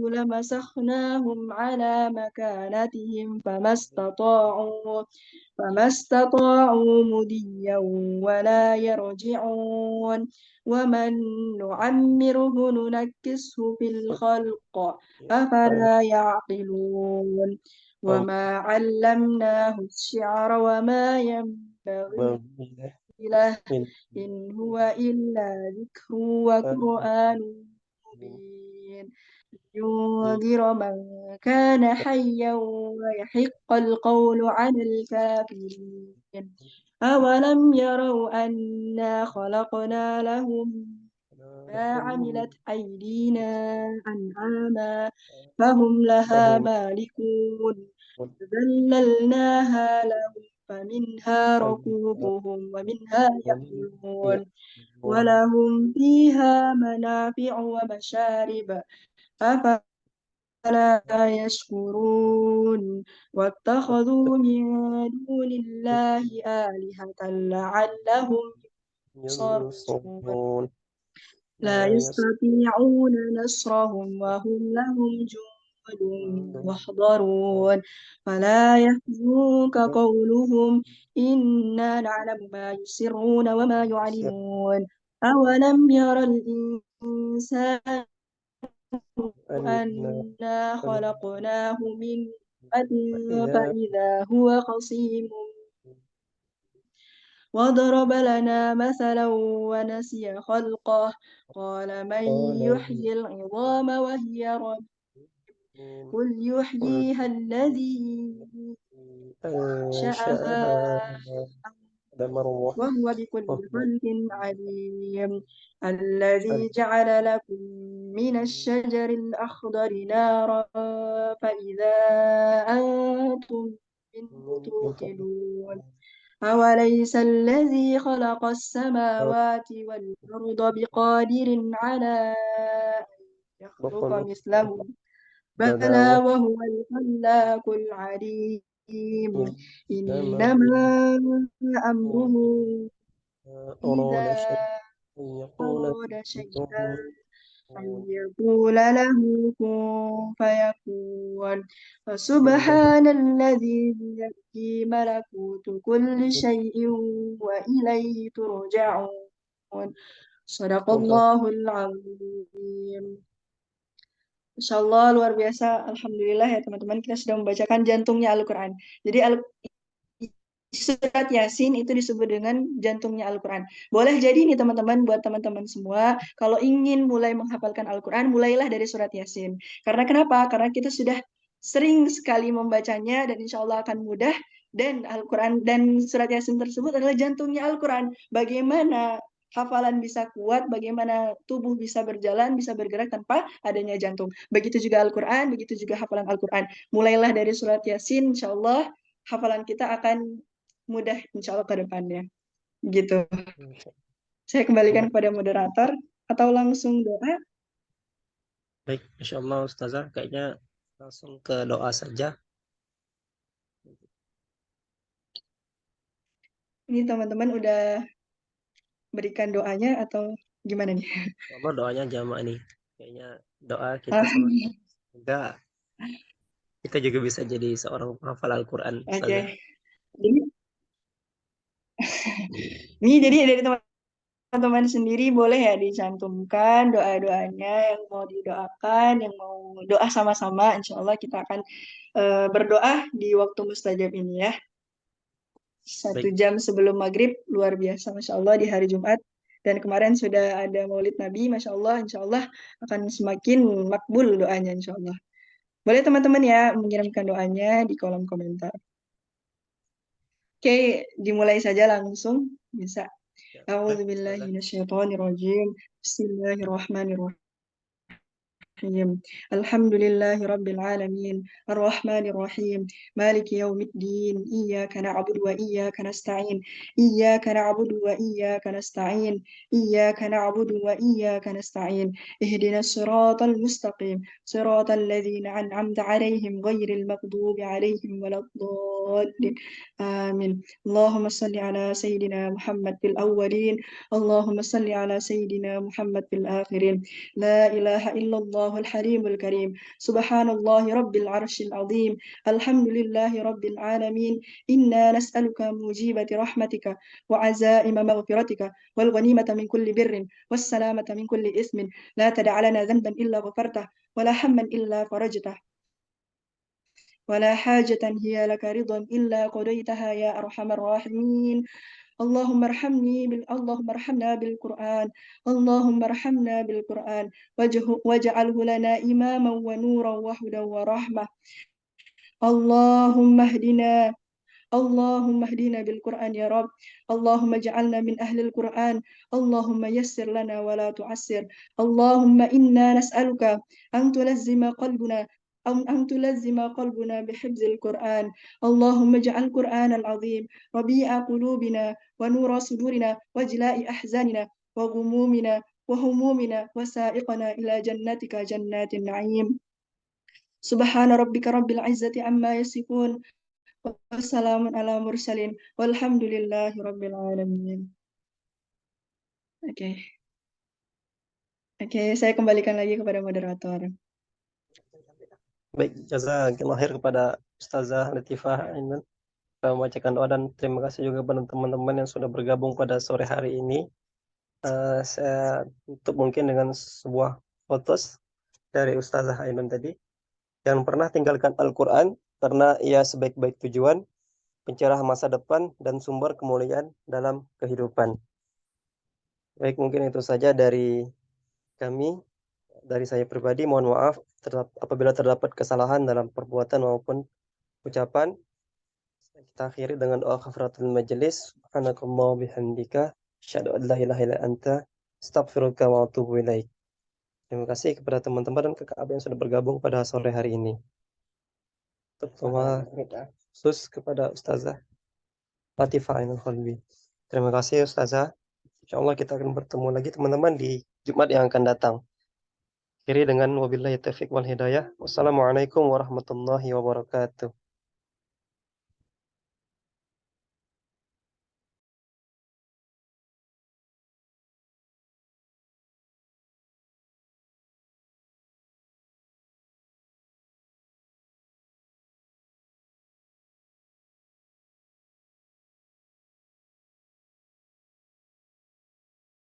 لمسخناهم على مكانتهم فما استطاعوا مضيا ولا يرجعون ومن نعمره ننكسه في الخلق أفلا يعقلون وما علمناه الشعر وما ينبغي له إن هو إلا ذكر وقرآن مبين ينذر من كان حيا ويحق القول على الكافرين أولم يروا أنا خلقنا لهم ما عملت أيدينا أنعاما فهم لها مالكون ذللناها لهم فمنها ركوبهم ومنها يأكلون ولهم فيها منافع ومشارب أفلا يشكرون واتخذوا من دون الله آلهة لعلهم ينصرون لا يستطيعون نصرهم وهم لهم جند محضرون فلا يحزنك قولهم إنا نعلم ما يسرون وما يعلنون أولم يرى الإنسان أنا خلقناه من نطفة فإذا فإذا هو خصيم وضرب لنا مثلا ونسي خلقه قال من قال يحيي العظام وهي رميم قل يحييها الذي أنشأها أنشأها مرة وهو بكل خلق عليم الذي جعل لكم من الشجر الأخضر نارا فإذا أنتم منه توقدون أوليس الذي خلق السماوات والأرض بقادر على أن يخلق مثلهم بلى وهو الخلاق العليم إنما أمره إذا أراد شيء أن يقول أراد شيئا أن له يقول له كن فيكون فسبحان الذي بيده ملكوت كل شيء وإليه ترجعون صدق الله العظيم. Masya Allah, luar biasa. Alhamdulillah ya teman-teman, kita sudah membacakan jantungnya Al-Quran. Jadi surat Yasin itu disebut dengan jantungnya Al-Quran. Boleh jadi nih teman-teman, buat teman-teman semua, kalau ingin mulai menghafalkan Al-Quran, mulailah dari surat Yasin. Karena kenapa? Karena kita sudah sering sekali membacanya dan insya Allah akan mudah. Dan Al-Quran dan surat Yasin tersebut adalah jantungnya Al-Quran. Bagaimana hafalan bisa kuat, bagaimana tubuh bisa berjalan, bisa bergerak tanpa adanya jantung. Begitu juga Al-Quran, begitu juga hafalan Al-Quran. Mulailah dari surat Yasin, insya Allah hafalan kita akan mudah insya Allah ke depannya. Gitu. Saya kembalikan kepada moderator atau langsung doa. Baik, Insya Allah Ustazah, kayaknya langsung ke doa saja. Ini teman-teman udah berikan doanya atau gimana nih? Allah doanya jamaah nih. Kayaknya doa kita sama. Enggak, kita juga bisa jadi seorang penghafal Al-Quran. Oke. Ustazah. Ini jadi dari teman-teman sendiri boleh ya dicantumkan doa-doanya yang mau didoakan, yang mau doa sama-sama. Insya Allah kita akan berdoa di waktu mustajab ini ya. 1 Baik. jam sebelum maghrib, luar biasa Masya Allah di hari Jumat. Dan kemarin sudah ada maulid Nabi, Masya Allah akan semakin makbul doanya Insya Allah. Boleh teman-teman ya mengirimkan doanya di kolom komentar. Oke, dimulai saja langsung. Bisa. A'udzubillahi minasyaitonirrajim. Bismillahirrahmanirrahim. الحمد لله رب العالمين الرحمن الرحيم مالك يوم الدين إياك نعبد وإياك نستعين إياك نعبد وإياك نستعين إياك نعبد وإياك نستعين اهدنا الصراط المستقيم صراط الذين أنعمت عليهم غير المغضوب عليهم ولا الضالين آمين اللهم صل على سيدنا محمد في الأولين اللهم صل على سيدنا محمد في الآخرين لا إله إلا الله الحليم الكريم سبحان الله رب العرش العظيم الحمد لله رب العالمين إنا نسألك موجبة رحمتك وعزائم مغفرتك والغنيمة من كل بر والسلامة من كل إثم لا تدع لنا ذنبا إلا غفرته ولا هما إلا فرجته ولا حاجة هي لك رضا إلا قضيتها يا أرحم الراحمين اللهم ارحمنا بالقرآن اللهم ارحمنا بالقرآن واجعله لنا إماما ونورا وهدى ورحمة اللهم اهدنا بالقرآن يا رب اللهم اجعلنا من أهل القرآن اللهم يسر لنا ولا تعسر اللهم إنا نسألك أن تلزم قلبنا بحفظ القرآن اللهم اجعل القرآن العظيم ربيع قلوبنا ونور صدورنا وجلاء أحزاننا وغمومنا وهمومنا وسائقنا إلى جنتك جنات النعيم سبحان ربك رب العزة عما يصفون wassalamun ala mursalin walhamdulillahi rabbil alamin. Oke, saya kembalikan lagi kepada moderator. Baik, jazakallahu khair kepada Ustazah Latifah Ainun telah membacakan doa dan terima kasih juga kepada teman-teman yang sudah bergabung pada sore hari ini. Saya tutup mungkin dengan sebuah fotos dari Ustazah Ainun tadi. Jangan pernah tinggalkan Al-Quran karena ia sebaik-baik tujuan, pencerah masa depan, dan sumber kemuliaan dalam kehidupan. Baik, mungkin itu saja dari kami. Dari saya pribadi, mohon maaf apabila terdapat kesalahan dalam perbuatan maupun ucapan. Kita akhiri dengan doa kafaratul majelis. Subhanakallah bihamdika. Asyhadu an la ilaha illa anta. Astaghfiruka wa atubu ilaik. Terima kasih kepada teman-teman dan kakak yang sudah bergabung pada sore hari ini. Terutama khusus kepada Ustazah Latifah Ainul Khalbi. Terima kasih Ustazah. Insyaallah kita akan bertemu lagi teman-teman di Jumat yang akan datang. Akhiri dengan wabillahi taufiq wal hidayah. Wassalamualaikum warahmatullahi wabarakatuh.